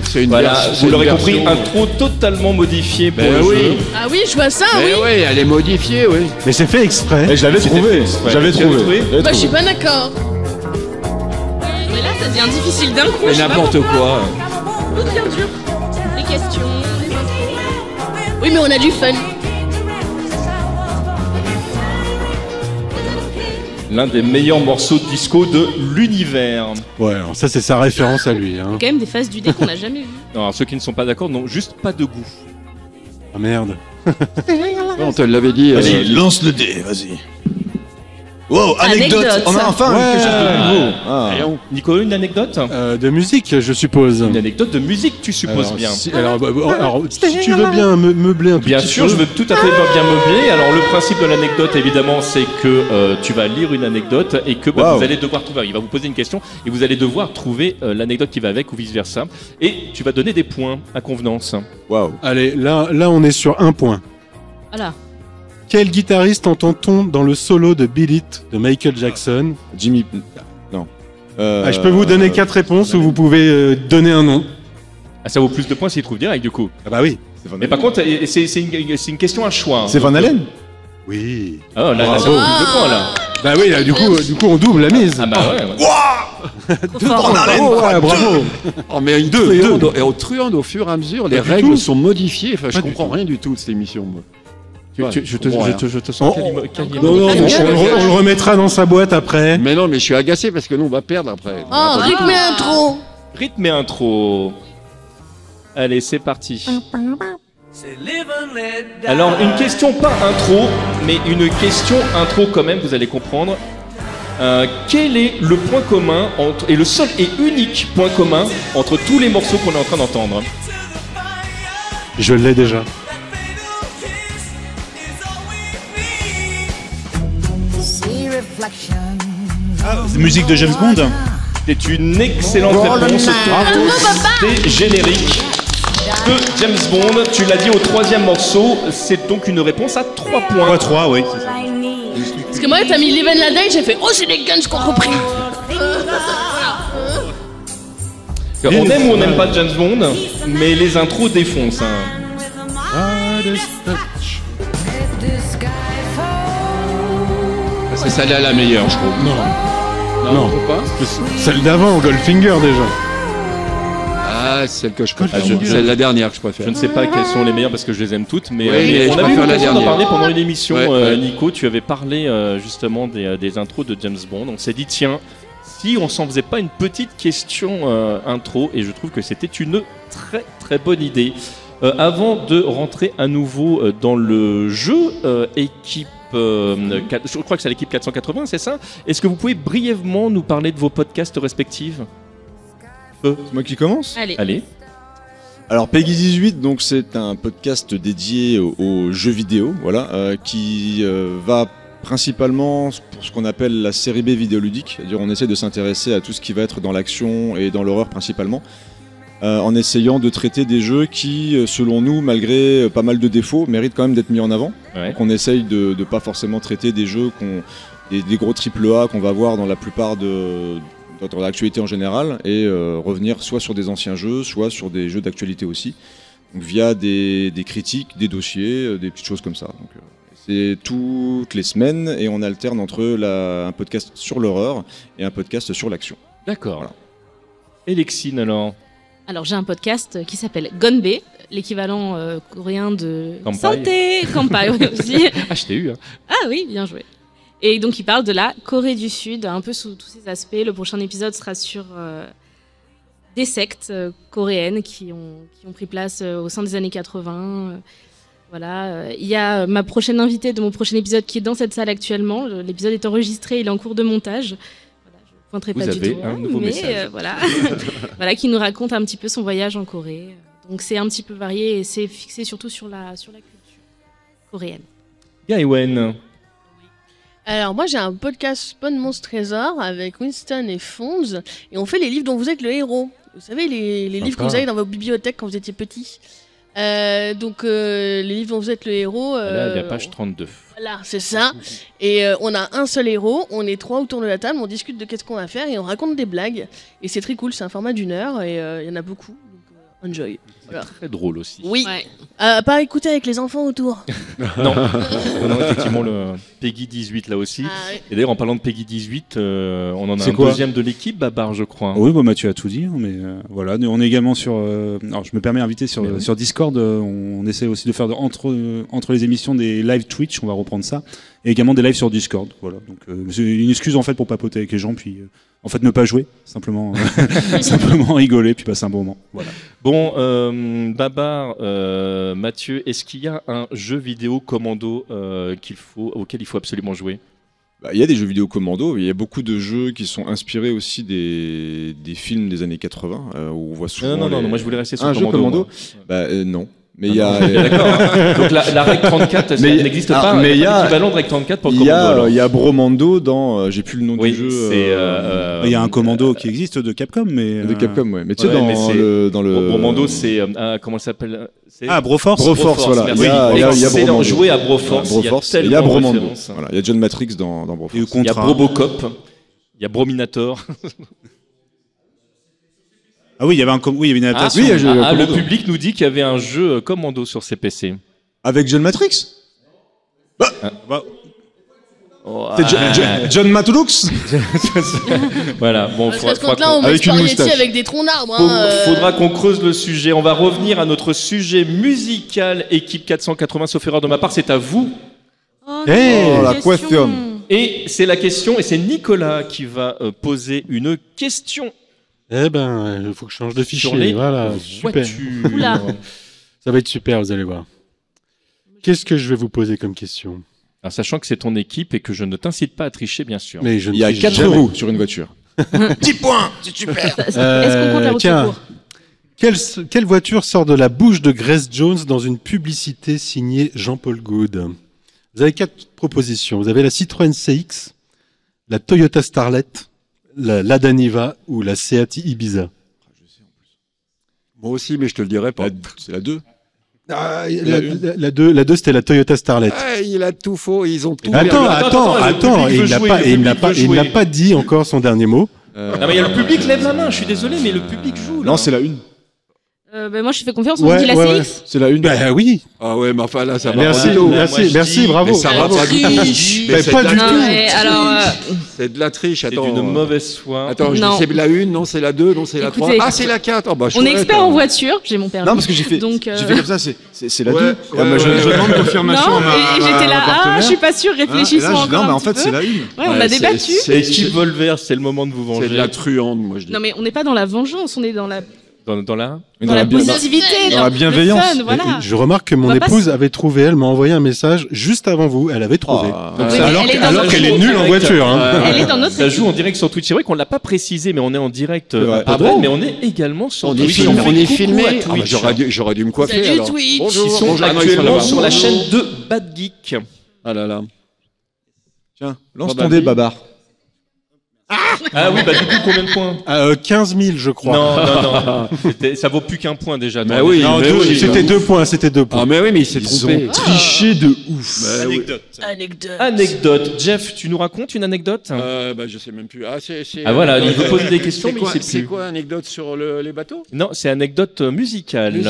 C'est une Voilà, version- vous c'est l'aurez une compris, version- intro totalement modifié pour Ben le oui. jeu. Ah oui, je vois ça, Mais oui. oui, elle est modifiée, oui. Mais c'est fait exprès. Eh, je l'avais trouvé. Ouais, J'avais tu l'avais trouvé. trouvé Bah, je suis pas d'accord. Mais là, ça devient difficile d'un coup. Mais je sais pas n'importe pourquoi. quoi. Tout devient dur. Les questions, les infos. Oui, mais on a du fun. L'un des meilleurs morceaux de disco de l'univers. Ouais, alors ça c'est sa référence à lui. Hein. Il y a quand même des phases du dé qu'on n'a jamais vues. Non, alors, ceux qui ne sont pas d'accord n'ont juste pas de goût. Ah merde. On te l'avait dit. Vas-y, lance le dé, vas-y. Wow, Anecdote. On a enfin Ouais. quelque chose de nouveau. Ah. Nico, une anecdote? De musique, je suppose. Une anecdote de musique, tu supposes Alors, bien. alors, si tu veux bien meubler un tout Bien petit sûr, peu. je veux tout à fait bien meubler. Alors, le principe de l'anecdote, évidemment, c'est que tu vas lire une anecdote et que Wow. vous allez devoir trouver. Il va vous poser une question et vous allez devoir trouver l'anecdote qui va avec ou vice-versa. Et tu vas donner des points à convenance. Waouh. Allez, là on est sur un point. Voilà. Quel guitariste entend-on dans le solo de Beat It de Michael Jackson? Jimmy. Non. Ah, je peux vous donner 4 réponses ou vous pouvez donner un nom. Ah, ça vaut plus de points s'il trouve direct, du coup. Ah bah oui. Mais par contre, c'est une question à choix. hein. C'est Van Halen. Oui. Oh, là, ça Bravo. vaut plus de points, là. Bah oui, là, du coup on double la mise. Ah bah ouais. Bravo, ouais, bravo. Oh, mais il truande au fur et à mesure, les Pas du règles tout. sont modifiées. Enfin, je Pas du comprends tout. rien du tout de cette émission, moi. Je te sens Non, non, on le remettra dans sa boîte après. Mais non, mais je suis agacé parce que nous, on va perdre après. Oh, rythme et intro. Rythme et intro. Allez, c'est parti. Alors, une question pas intro, mais une question intro quand même, vous allez comprendre. Quel est le point commun et le seul et unique point commun entre tous les morceaux qu'on est en train d'entendre? Je l'ai déjà. Musique de James Bond. C'est une excellente réponse. C'était générique de James Bond. Tu l'as dit au troisième morceau. C'est donc une réponse à 3 points. 3, oui, c'est ça. Parce que moi, t'as mis Live and La Day, j'ai fait oh, c'est les Guns qu'on repris. On aime ou on n'aime pas James Bond, mais les intros défoncent. Hein. C'est celle-là la meilleure, je trouve. Non. Non. Pas. Celle d'avant, Goldfinger déjà. Ah, celle que je préfère. C'est la dernière que je préfère. Je ne sais pas quelles sont les meilleures parce que je les aime toutes, mais, mais on je a eu préfère la l'occasion d'en dernière. parler pendant une émission. Ouais. Nico, tu avais parlé justement des intros de James Bond. On s'est dit, tiens, si on s'en faisait pas une petite question intro, et je trouve que c'était une très très bonne idée. Avant de rentrer à nouveau dans le jeu, équipe, je crois que c'est l'équipe 480, c'est ça? Est-ce que vous pouvez brièvement nous parler de vos podcasts respectifs? C'est moi qui commence. Allez. Alors Peggy 18, donc c'est un podcast dédié aux jeux vidéo, voilà, qui va principalement pour ce qu'on appelle la série B vidéoludique, c'est-à-dire on essaie de s'intéresser à tout ce qui va être dans l'action et dans l'horreur principalement, en essayant de traiter des jeux qui, selon nous, malgré pas mal de défauts, méritent quand même d'être mis en avant. Ouais. Donc on essaye de pas forcément traiter des jeux des gros AAA qu'on va voir dans la plupart dans l'actualité en général, et revenir soit sur des anciens jeux, soit sur des jeux d'actualité aussi, donc via des critiques, des dossiers, des petites choses comme ça. Donc, c'est toutes les semaines, et on alterne entre un podcast sur l'horreur et un podcast sur l'action. D'accord. Voilà. Et Lexine alors? Alors j'ai un podcast qui s'appelle Gonbe, l'équivalent coréen de Kampai. Santé, Kampai aussi. Ah, je t'ai eu. Hein. Ah oui, bien joué. Et donc il parle de la Corée du Sud, un peu sous tous ses aspects. Le prochain épisode sera sur des sectes coréennes qui ont pris place au sein des années 80. Voilà. Il y a ma prochaine invitée de mon prochain épisode qui est dans cette salle actuellement. L'épisode est enregistré, il est en cours de montage. Voilà, je ne pointerai Vous pas du avez tout. un nouveau message. Voilà. Voilà, qui nous raconte un petit peu son voyage en Corée. Donc c'est un petit peu varié et c'est fixé surtout sur la culture coréenne. Gaëwen. Alors moi j'ai un podcast Spawn Monstre Trésor avec Winston et Fonz et on fait les livres dont vous êtes le héros. Vous savez les livres que vous avez dans vos bibliothèques quand vous étiez petit. Donc les livres dont vous êtes le héros. Là, il y a page 32. Voilà, c'est ça. Et on a un seul héros, on est 3 autour de la table, on discute de qu'est-ce qu'on va faire et on raconte des blagues. Et c'est très cool, c'est un format d'1 heure et il y en a beaucoup. Donc enjoy. Voilà. Très drôle aussi. Oui. Ouais. Pas écouter avec les enfants autour. Non. Non, effectivement, le Peggy 18 là aussi. Ah, oui. Et d'ailleurs, en parlant de Peggy 18, on en a C'est un quoi deuxième de l'équipe, Babar, je crois. Oui, bah, Mathieu a tout dit, mais voilà. On est également sur. Alors, je me permets d'inviter sur Discord. On essaie aussi de faire entre les émissions des live Twitch. On va reprendre ça, et également des lives sur Discord. Voilà. Donc, c'est une excuse en fait pour papoter avec les gens, puis en fait ne pas jouer, simplement, simplement rigoler, puis passer un bon moment. Voilà. Bon, Babar, Mathieu, est-ce qu'il y a un jeu vidéo commando auquel il faut absolument jouer? Il y a des jeux vidéo commando, il y a beaucoup de jeux qui sont inspirés aussi des films des années 80, où on voit souvent... Non, moi je voulais rester sur un commando. jeu commando non. Mais il y a... D'accord. Hein. Donc la règle 34, ça n'existe pas. Mais il y a l'équivalent de règle 34 pour le commando. Il y a Bromando dans... j'ai plus le nom du jeu. Il y a un commando qui existe de Capcom, mais... De Capcom, ouais. Mais tu sais, dans le... Bromando, c'est... comment ça s'appelle? Broforce. Broforce, voilà. Il y a Bromando. Jouer à Broforce. Il y a Bromando. Voilà. Il y a John Matrix dans Broforce. Il y a Brobocop. Il y a Brominator. Ah oui, il y avait une adaptation. Le public nous dit qu'il y avait un jeu commando sur CPC. Avec John Matrix C'est John Matrix. Voilà, bon, parce que là, on met Spaghetti avec des troncs d'arbres. Faudra qu'on creuse le sujet. On va revenir à notre sujet musical, équipe 480, sauf erreur de ma part, c'est à vous. La question. Et c'est la question, et c'est Nicolas qui va poser une question. Eh ben, il faut que je change de fichier. Sur les voilà, super. Oula. Ça va être super, vous allez voir. Qu'est-ce que je vais vous poser comme question? Alors, sachant que c'est ton équipe et que je ne t'incite pas à tricher, bien sûr. Mais il y a 4 roues sur une voiture. 10 points, c'est super. Est-ce qu'on compte la route tiens, secours? quelle voiture sort de la bouche de Grace Jones dans une publicité signée Jean-Paul Gaulde? Vous avez 4 propositions. Vous avez la Citroën CX, la Toyota Starlet, la Lada Niva ou la Seat Ibiza. Moi aussi, mais je te le dirai pas. C'est la 2. La 2, c'était la Toyota Starlet. Il a tout faux, ils ont tout. Attends, il n'a pas dit encore son dernier mot. Non, mais il y a le public lève la main, je suis désolé, mais le public joue. Là. Non, c'est la 1. Moi, je fais confiance, on dit la CX. C'est la une. Bah oui. Ah ouais, mais enfin là, ça va. Merci, bravo. Mais ça va pas du tout. Mais pas du tout. Alors, c'est de la triche. C'est Attends. d'une mauvaise foi. Attends, je dis c'est la 1, non, c'est la 2, non, c'est la 3. Ah, c'est la 4. Oh, bah, on est expert en voiture, j'ai mon permis. Non, parce que j'ai fait comme ça, c'est la 2. Je demande confirmation à ma et j'étais là, je suis pas sûr, réfléchissons encore. Non, mais en fait, c'est la 1. Ouais, on a débattu. Équipe Volver, c'est le moment de vous venger. C'est de la truande, moi je dis. Non, mais on n'est pas dans la vengeance, on est dans la... Dans la positivité, dans la bienveillance. Le fun, voilà. Je remarque que mon épouse avait trouvé, elle m'a envoyé un message juste avant vous, elle avait trouvé. Alors qu'elle est nulle en voiture. Elle est dans notre Ça joue en direct sur Twitch. C'est vrai qu'on l'a pas précisé, mais on est en direct mais on est également sur Twitch. On est filmé. J'aurais dû me coiffer. Salut alors. Twitch. Ils sont actuellement sur la chaîne de Bad Geek. Ah là là. Tiens, lance ton dé, Babar. Ah oui, bah du coup, combien de points 15 000, je crois. Non. Ça vaut plus qu'un point déjà. Bah oui, c'était 2 points, c'était 2 points. Ah mais oui, mais il s'est trompé. Ils ont triché de ouf. Anecdote. Jeff, tu nous racontes une anecdote Bah je sais même plus. Ah voilà, il veut poser des questions, mais il sait plus. C'est quoi anecdote sur les bateaux? Non, c'est anecdote musicale.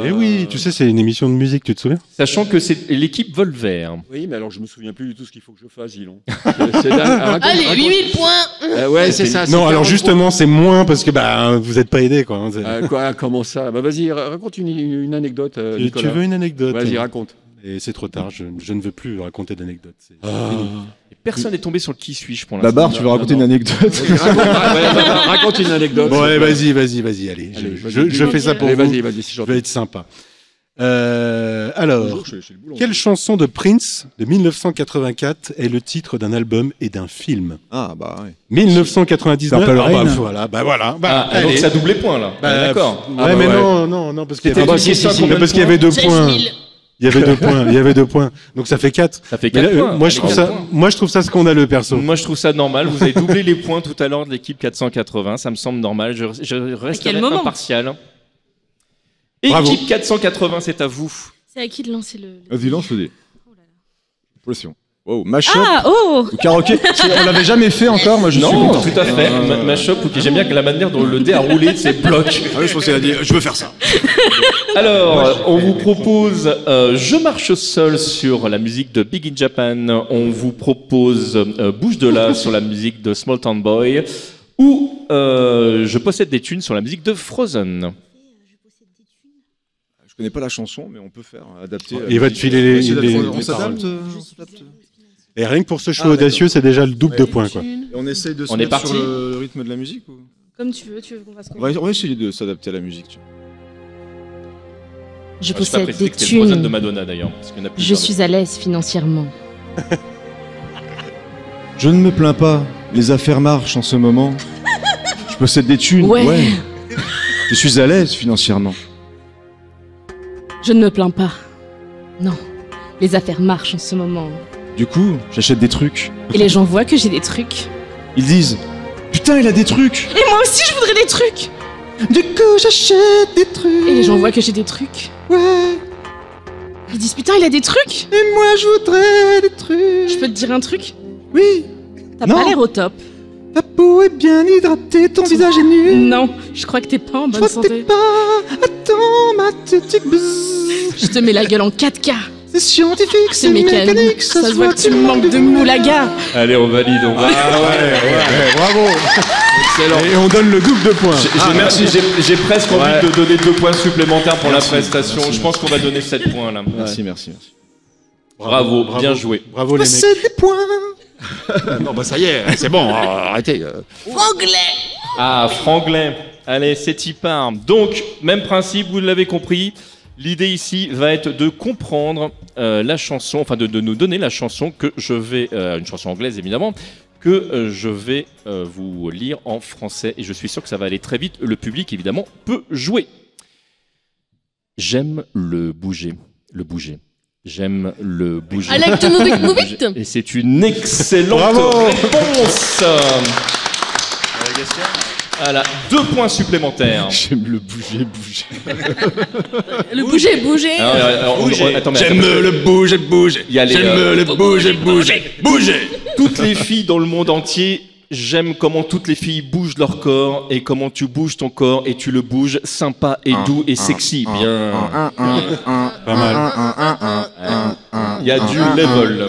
Eh oui, tu sais, c'est une émission de musique, tu te souviens? Sachant que c'est l'équipe Volver. Oui, mais alors je me souviens plus du tout ce qu'il faut que je fasse, Ilon. Allez, 8000 points. Ouais, c'est ça. Non, alors justement, c'est moins parce que vous n'êtes pas aidé, quoi. Quoi? Comment ça? Bah vas-y, raconte une anecdote. Tu veux une anecdote? Vas-y, raconte. Et c'est trop tard, je ne veux plus raconter d'anecdotes. Personne n'est tombé sur le qui suis-je pour l'instant. Babar, tu veux raconter une anecdote? Raconte une anecdote. Bon, allez, vas-y, allez. Je fais ça pour vous. Vas-y, c'est gentil. Je vais être sympa. Alors, quelle chanson de Prince de 1984 est le titre d'un album et d'un film? Ah bah ouais. 1999. Voilà. Donc ça double les points là. D'accord. Ouais, mais non, parce qu'il y avait 2 points. Il y avait 2 points. Donc ça fait 4. Ça fait 4 points. Moi, je trouve ça scandaleux, perso. Moi, je trouve ça normal. Vous avez doublé les points tout à l'heure de l'équipe 480. Ça me semble normal. Je resterai impartial. Équipe 480, c'est à vous. C'est à qui de lancer le... Vas-y, lance le dé. Pression. Wow, mashup ou karaoké. On l'avait jamais fait encore, moi je suis content. Tout à fait. Mashup, j'aime bien que la manière dont le dé a roulé, c'est bloc. Ah oui, je pense qu'elle a dit, je veux faire ça. Alors, on vous propose Je marche seul sur la musique de Big in Japan. On vous propose Bouge de là sur la musique de Small Town Boy. Ou Je possède des thunes sur la musique de Frozen. Je connais pas la chanson, mais on peut faire adapter. Il va te filer les on s'adapte. Et rien que pour ce choix audacieux, c'est déjà le double de points, quoi. Et on essaye de se mettre sur le rythme de la musique ou... Comme tu veux qu'on fasse quoi? On va essayer de s'adapter à la musique. Je possède des thunes. De Madonna d'ailleurs. Je suis à l'aise financièrement. Je ne me plains pas. Les affaires marchent en ce moment. Je possède des thunes. Ouais. Je suis à l'aise financièrement. Je ne me plains pas. Non. Les affaires marchent en ce moment. Du coup, j'achète des trucs. Et les gens voient que j'ai des trucs. Ils disent putain, il a des trucs. Et moi aussi, je voudrais des trucs. Du coup, j'achète des trucs. Et les gens voient que j'ai des trucs. Ouais. Ils disent putain, il a des trucs. Et moi, je voudrais des trucs. Je peux te dire un truc? Oui. T'as pas l'air au top. Ta peau est bien hydratée, ton visage est nu. Non, je crois que t'es pas en bonne santé. Attends, ma petite buzz. Je te mets la gueule en 4K. C'est scientifique, c'est mécanique. Ça se voit que tu manques de moulaga. Allez, on valide, on valide. Ouais, bravo. Excellent. Et on donne le double de points. Merci, j'ai presque envie de donner 2 points supplémentaires pour la prestation. Je pense qu'on va donner 7 points là. Merci. Bravo, bien joué. Bravo les mecs. C'est des points. Non, bah ça y est, c'est bon, arrêtez. Franglais. Ah, Franglais. Allez, c'est y part. Donc, même principe, vous l'avez compris. L'idée ici va être de comprendre la chanson, enfin de nous donner la chanson que je vais, une chanson anglaise évidemment, que je vais vous lire en français. Et je suis sûr que ça va aller très vite. Le public évidemment peut jouer. J'aime le bouger. J'aime le bouger. I like to move it. Et c'est une excellente réponse. Voilà, 2 points supplémentaires. J'aime le bouger. Le bouger. J'aime le bouger. J'aime le bouger. Bouger. Toutes les filles dans le monde entier J'aime comment toutes les filles bougent leur corps et comment tu bouges ton corps et tu le bouges sympa et doux et sexy. Bien. Pas mal. Il y a du level.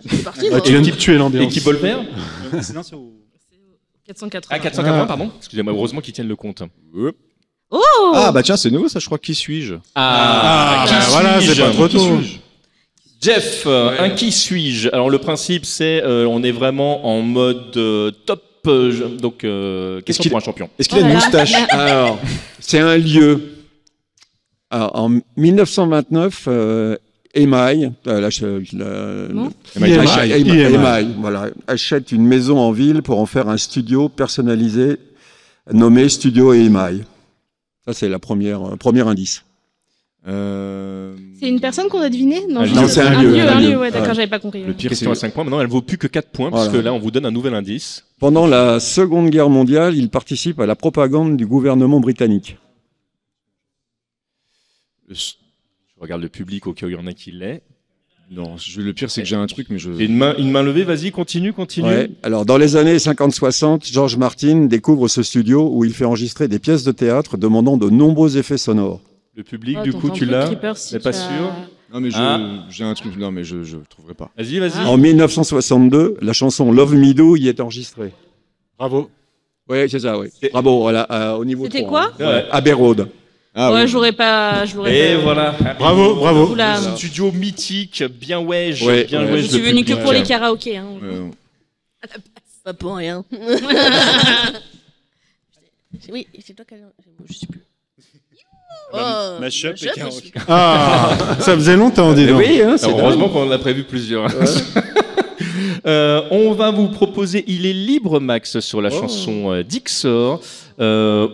C'est parti, Ah, tu viens de tuer l'ambiance. Équipe Bolvert Non, c'est au 480. Ah, 480, pardon. Excusez-moi, heureusement qu'ils tiennent le compte. Oh Ah bah tiens, c'est nouveau ça, je crois. Qui suis-je? Qui voilà, suis-je c'est pas trop tôt. Jeff, un qui suis-je? Alors le principe c'est on est vraiment en mode top. Donc question pour un champion. Est-ce qu'il a une moustache? Alors, c'est un lieu. Alors, en 1929, Emaille, voilà, achète une maison en ville pour en faire un studio personnalisé nommé Studio Emaille. Ça, c'est le premier indice. C'est une personne qu'on a deviné? Non, c'est un lieu. Ouais, d'accord, j'avais pas compris. Le pire, question à 5 points. Maintenant, elle vaut plus que 4 points, parce que là, on vous donne un nouvel indice. Pendant la Seconde Guerre mondiale, il participe à la propagande du gouvernement britannique. Je regarde le public au cas où il y en a qui l'est. Non, le pire, c'est que j'ai un truc, mais je... Et une main levée, vas-y, continue. Ouais. Alors, dans les années 50-60, George Martin découvre ce studio où il fait enregistrer des pièces de théâtre demandant de nombreux effets sonores. Le public, du coup, tu l'as, mais pas sûr. Non, mais j'ai un truc, non, mais je trouverai pas. Vas-y. En 1962, la chanson Love Me Do y est enregistrée. Bravo. Oui, c'est ça, oui. Bravo, voilà, au niveau 3. C'était quoi Abbey Road. Ah, ouais, oui. j'aurais pas. Et voilà. Bravo. Oula. Studio mythique, bien wedge, Ouais, bien ouais. wedge. Je suis venu que pour les karaokés. Hein. Pas pour rien. Oui, c'est toi qui as... Je sais plus. Mashup et karaoké. Ah, ça faisait longtemps, dis donc. Oui, hein, c'est heureusement dingue. qu'on en a prévu plusieurs. On va vous proposer Il est libre, Max, sur la chanson d'Ixor,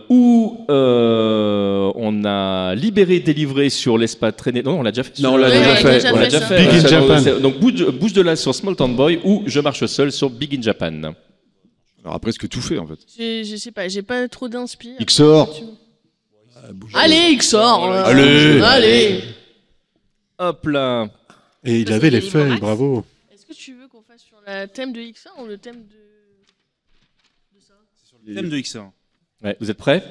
où on a libéré, délivré sur l'espace traîné. Non, on l'a déjà fait. Non, on l'a déjà fait. On l'a déjà fait. Big in Japan. Donc, bouge de là sur Small Town Boy ou Je marche seul sur Big in Japan. Alors après, presque tout fait en fait. Je sais pas, j'ai pas trop d'inspi. XOR. Allez, XOR. Allez. Hop là. Et il avait les feuilles, bravo. Est-ce que tu veux qu'on fasse sur le thème de XOR ou le thème de ça? Thème de XOR. Ouais, vous êtes prêts?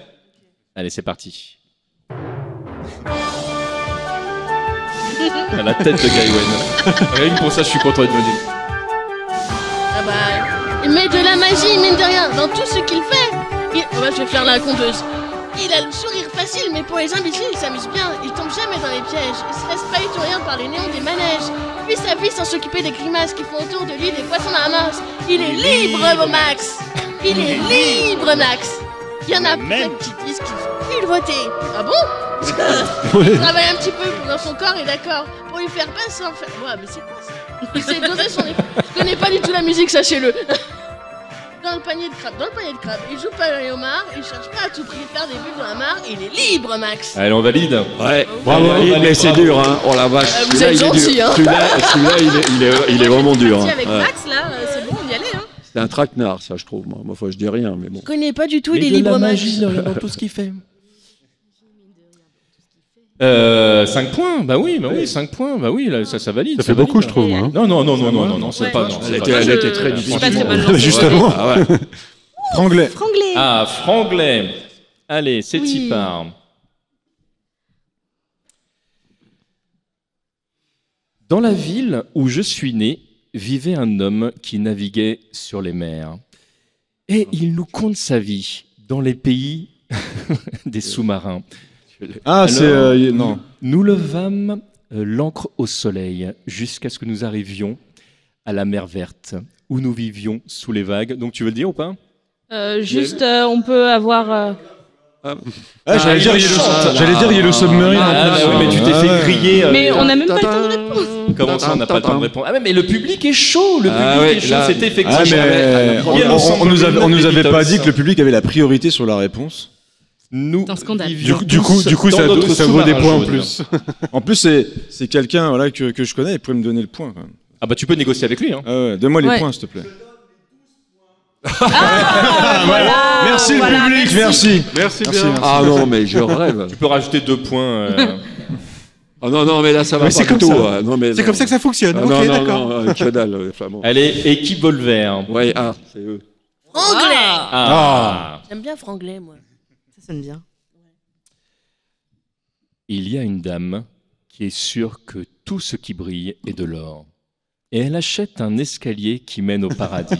Allez, c'est parti. La tête de Gaïwen. Rien que pour ça, je suis content d'être venu. Ah bah, il met de la magie, mine de rien, dans tout ce qu'il fait. Je vais faire la conteuse. Il a le sourire facile, mais pour les imbéciles, il s'amuse bien. Il tombe jamais dans les pièges. Il se laisse pas étourdir par les néons des manèges. Puis sa vie sans s'occuper des grimaces qui font autour de lui des poissons à la masse. Il est libre, mon Max. Il est libre, Max. Il y en a plein qui disent qu'ils ont pu le voter. Ah bon? Il travaille un petit peu dans son corps et d'accord. Pour lui faire passer en fait. Ouais, mais c'est quoi ça? Il sait doser son effet. Je connais pas du tout la musique, sachez-le. Dans le panier de crabe. Il joue pas les homards, il cherche pas à tout prix faire des bulles dans la mare, il est libre, Max. Allez, on valide. Ouais, Bravo, mais c'est dur, hein. Oh la vache. Vous êtes gentil, hein. Celui-là, il est vraiment dur. Hein. Avec Max, là, c'est bon, on y allait, hein. C'est un traquenard, ça, je trouve. Moi, enfin, je dis rien, mais bon. Je connais pas du tout les libres Max. Dans tout ce qu'il fait. 5 points, bah oui, 5 points, bah oui, là, ça valide. Ça fait beaucoup, je trouve, moi. Hein. Non, c'est pas. Non, Elle était très difficile. Justement. Ah ouais. Franglais. Ah, Franglais. Allez, c'est y part. Dans la ville où je suis né, vivait un homme qui naviguait sur les mers. Et il nous conte sa vie dans les pays des sous-marins. Ah, c'est... non. Nous levâmes l'ancre au soleil jusqu'à ce que nous arrivions à la mer verte, où nous vivions sous les vagues. Donc tu veux le dire ou pas? On peut avoir... J'allais dire Yellow Submarine. Mais tu t'es fait griller. Mais on n'a même pas le temps de répondre. Comment ça, on n'a pas le temps de répondre? Ah mais le public est chaud. Le public est chaud. C'était effectivement. On nous avait pas dit que le public avait la priorité sur la réponse. Nous. Du coup, ça vaut des points en plus. En plus, c'est quelqu'un voilà, que je connais. Il pourrait me donner le point quand même. Ah bah tu peux négocier avec lui. Hein. Donne-moi les points, s'il te plaît. Voilà, merci le public, merci. Merci bien. Ah non, mais je rêve. Tu peux rajouter 2 points. Oh non, mais là, ça va Mais pas c'est du comme tout. ça. Non, mais C'est non. comme ça que ça fonctionne. Ah, Ok, non, d'accord. non, que dalle, Flamand. Allez, équipe Volver. Ouais, c'est eux. Franglais. Ah. J'aime bien Franglais, moi. Ça sonne bien. Il y a une dame qui est sûre que tout ce qui brille est de l'or. Et elle achète un escalier qui mène au paradis.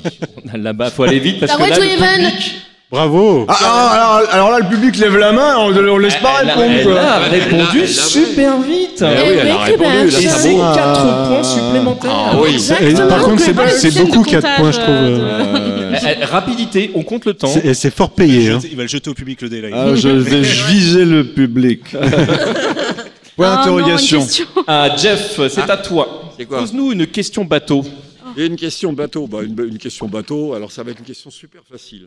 On a là-bas, faut aller vite parce T'as que là, ouais, le Evan public... Bravo. Alors là, le public lève la main, on laisse pas répondre. Elle quoi. a répondu super vite. Eh oui, elle a répondu. Là, Et ça c'est vaut. 4 points supplémentaires. Ah oui. Et par contre, c'est beaucoup 4 points, je trouve. Rapidité, on compte le temps. C'est fort payé. Hein. Il va le jeter au public le délai. Ah, je visais le public. Point d'interrogation. Ah, Jeff, c'est à toi. C'est quoi? Pose-nous une question bateau. Et une question bateau. Bah, une question bateau, alors ça va être une question super facile.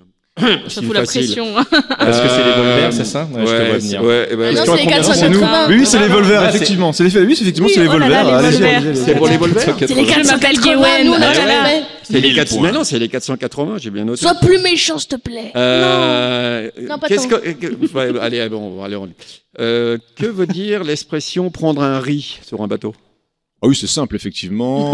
Ça fout la pression. Est-ce que c'est les Volvers, c'est ça? Ouais, je te vois venir. Ouais, ben, Non, Question c'est les à combien? 480. Oui, c'est les Volvers, Ah, effectivement. C'est les effectivement, Oui, c'est les oh là là, Volvers. les Allez-y, Volvers. allez-y. C'est pour les Volvers. C'est les Je m'appelle 480, Gawain. nous, on a Ah, jamais là. fait. C'est les 1000 4... points. Mais non, c'est les 480, j'ai bien noté. Sois plus méchant, s'il te plaît. Non, pas qu'est-ce tant. ouais, allez, bon, allez, que veut dire l'expression prendre un riz sur un bateau? Ah oui, c'est simple, effectivement.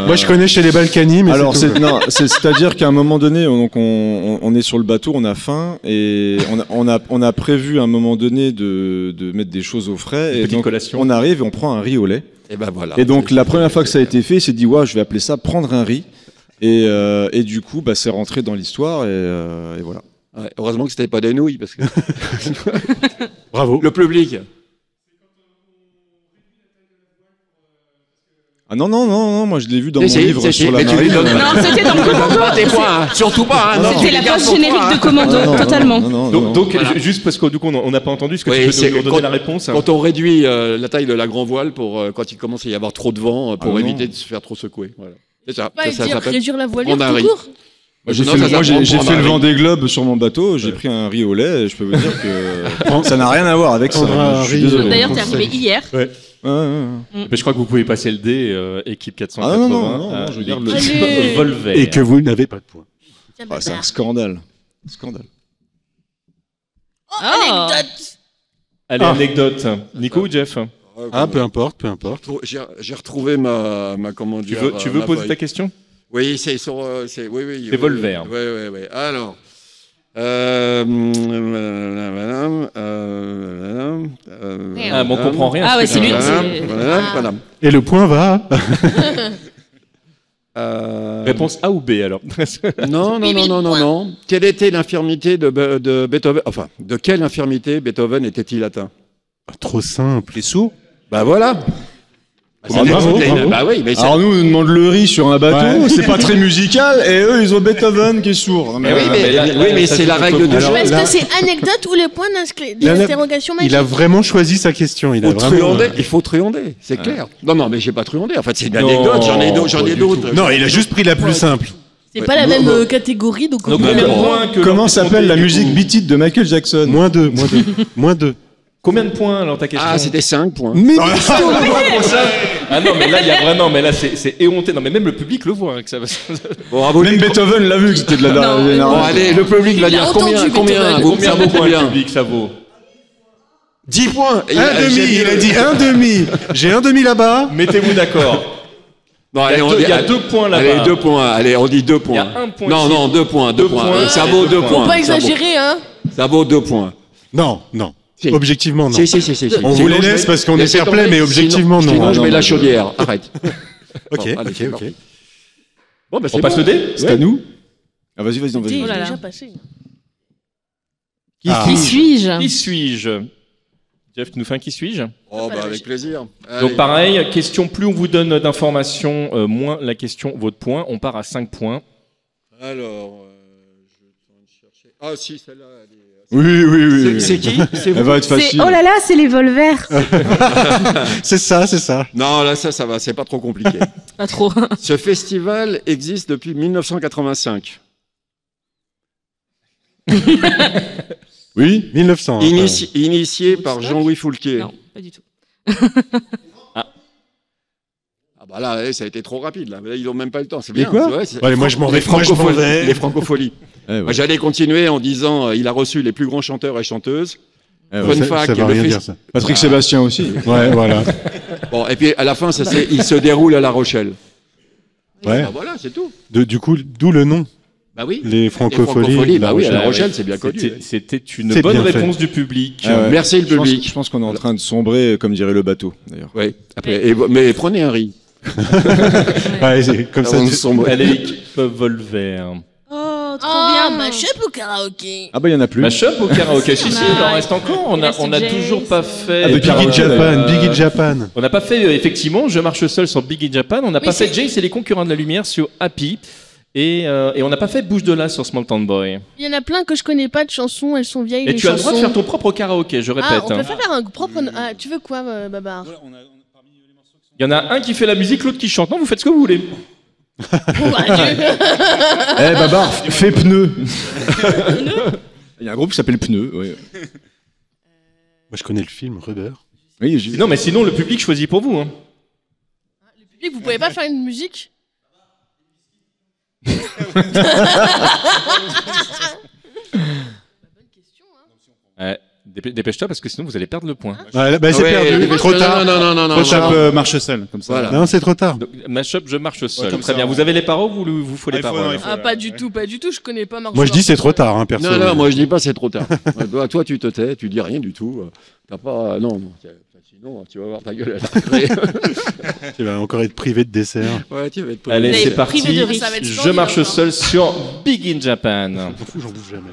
Moi, je connais chez les Balkany, mais Alors, c'est tout, quoi. c'est-à-dire qu'à un moment donné, on est sur le bateau, on a faim et on a prévu à un moment donné de mettre des choses au frais. Et Petite donc, collation. on arrive et on prend un riz au lait. Et ben voilà. Et donc, la première fois que ça a été fait, il s'est dit, ouais, je vais appeler ça prendre un riz. Et du coup, bah, c'est rentré dans l'histoire et voilà. Ouais, heureusement que c'était pas des nouilles parce que Bravo. le public. Ah non, moi je l'ai vu dans mon Si, livre si, sur la mais tu marine. lui donnes pas. Non, c'était dans Tu lui donnes Commando. pas tes points, hein. Surtout pas. Hein, non, C'était tu la les gardes page pour toi, générique hein. de Commando, totalement. Donc Voilà. juste parce que du coup on n'a pas entendu, est-ce que Oui, tu c'est peux nous redonner quand- la réponse? Quand on réduit la taille de la grand voile pour quand il commence à y avoir trop de vent pour Ah non. éviter de se faire trop secouer. Voilà. C'est ça. Pas Ça dire s'appelle réduire la voilure prendre un tout riz. court. Moi, j'ai Non, fait, ça le- moi, s'apprend j'ai prendre fait un le riz. Vendée Globe sur mon bateau, j'ai pris un riz au lait et je peux vous dire que ça n'a rien à voir avec ça. Prendre un Je suis riz, désolé. D'ailleurs, t'es arrivé hier. Ouais, ouais. Mais je crois que vous pouvez passer le dé, équipe 480. Ah non, je regarde le- l'équipe Volver. Et que vous n'avez pas de points. Tiens, Ah, c'est un bâtard. scandale. Scandale. Oh, anecdote. Allez, anecdote. Nico ou Jeff? Ah, peu importe. J'ai retrouvé ma comment Tu dire. veux ma poser feuille. ta question? Oui, c'est sur. Oui. C'est Volver. Oui. Alors. Ah, mais on comprend rien. Ah ouais, c'est lui. Madame. Et le point va. Réponse A ou B alors? Non. Quelle était l'infirmité de Beethoven? Enfin, de quelle infirmité Beethoven était-il atteint? Trop simple. Les sourds? Bah voilà. Bravo. Bah oui, mais Alors nous, on nous demande le riz sur un bateau, Ouais. c'est pas très musical, et eux, ils ont Beethoven qui est sourd. Non, mais, mais c'est la règle de jeu. Est-ce là- que c'est anecdote ou les points d'interrogation magique? Il a vraiment choisi sa question. Il a vraiment. Il faut truander, c'est clair. Non, mais j'ai pas truandé. En fait, c'est une anecdote. J'en ai d'autres. Non, il a juste pris la plus simple. C'est pas la même catégorie, donc on Donc, peut combien de le- points que Comment l'on peut s'appelle compter, la du musique coup? Beat It de Michael Jackson? Moins 2. Combien de points alors ta question? Ah, c'était 5 points. Mais Ah non, mais là, il y a vraiment, mais là, c'est éhonté. Non, mais même le public le voit. Hein, que ça va... Bravo. même Beethoven l'a vu que c'était de la Bon, allez, le public va Il a dire entendu combien Beethoven. ça vaut points combien le public ça vaut? 10 points. Un demi. Il a dit un demi. J'ai un demi là-bas. Mettez-vous d'accord. Non, Il y a allez, on deux- dit- il y a 2 points là-bas. Allez, 2 points. Allez, on dit 2 points. Il y a un point Non, ici. non, 2 points. 2 Deux points. points. Ça vaut 2 Faut points. Faut pas exagérer, hein. Ça vaut 2 points. Non. Si. Objectivement, non. Si. On vous les laisse parce qu'on est Laissez fair play, tomber. mais objectivement, Sinon, non. je mets la chaudière. Arrête. Ok. Bon, allez, c'est Ok. parti. Bon, bah, On c'est passe bon. le dé? C'est à nous. Ah, vas-y, C'est vas-y. Oh là là. déjà passé. Qui suis-je? Qui suis-je? Jeff, tu nous fais un qui suis-je? Oh, bah, avec plaisir. Donc Allez. pareil, question, plus on vous donne d'informations, moins la question vaut de points. On part à 5 points. Alors, je vais en train de chercher. Ah, si, celle-là, elle est. Oui. C'est qui? C'est Elle vous? va être C'est facile. oh là là, c'est les Volvers. C'est ça. Non, là, ça va, c'est pas trop compliqué. Pas trop. Ce festival existe depuis 1985. Oui. 1900. Initié par Jean-Louis Foulquier. Non, pas du tout. Ah bah là, ça a été trop rapide. Là, ils n'ont même pas le temps. C'est Les bien. quoi Ouais, c'est- Allez, moi, je m'en vais. Les francopholies. Moi, je m'en vais. Les francopholies. Eh ouais. Moi, j'allais continuer en disant il a reçu les plus grands chanteurs et chanteuses. Fun fact, ça va rien dire, ça. Patrick Sébastien aussi. Ouais, voilà. Bon, et puis à la fin, il se déroule à La Rochelle. Ouais. Bah, voilà, c'est tout. Du coup, d'où le nom. Bah oui. Les francopholies. Bah oui, à La Rochelle, c'est bien connu. C'était une bonne réponse du public. Merci le public. Je pense qu'on est en train de sombrer, comme dirait le bateau, d'ailleurs. Oui. Après, mais prenez un riz. Ouais, c'est comme ça. Allez, Volver. Oh, trop bien. Mashup au karaoké. Ah bah il y en a plus. Mashup au karaoké. Si, il en reste encore. On a toujours pas fait. Big in Japan. On n'a pas fait, effectivement, Je marche seul sur Big in Japan. On n'a pas fait Jace et les concurrents de la lumière sur Happy. Et on n'a pas fait Bouge de là sur Small Town Boy. Il y en a plein que je connais pas de chansons, elles sont vieilles. Et tu as le droit de faire ton propre karaoké, je répète. On peut faire un propre. Tu veux quoi, Babar? Il y en a un qui fait la musique, l'autre qui chante. Non, vous faites ce que vous voulez. Babar, fais pneu. Il y a un groupe qui s'appelle Pneu. Ouais. Moi, je connais le film Rubber. Oui, non, mais sinon, le public choisit pour vous. Hein. Le public, vous pouvez pas faire une musique? Dépêche-toi parce que sinon vous allez perdre le point. C'est perdu, trop tard. Non. Mashup marche seul, comme ça. Voilà. Non, c'est trop tard. Mashup, je marche seul. Très bien. Vous avez les paroles ou vous faut les paroles? Pas du tout. Je connais pas Marche. Moi, je dis c'est trop tard, perso. Non, moi je dis pas c'est trop tard. Toi, tu te tais, tu dis rien du tout. T'as pas. Non. Sinon, tu vas voir ta gueule à la Tu vas encore être privé de dessert. Ouais, tu vas être privé. Allez, c'est parti. de Je marche seul sur Big in Japan. J'en fous, j'en bouffe jamais.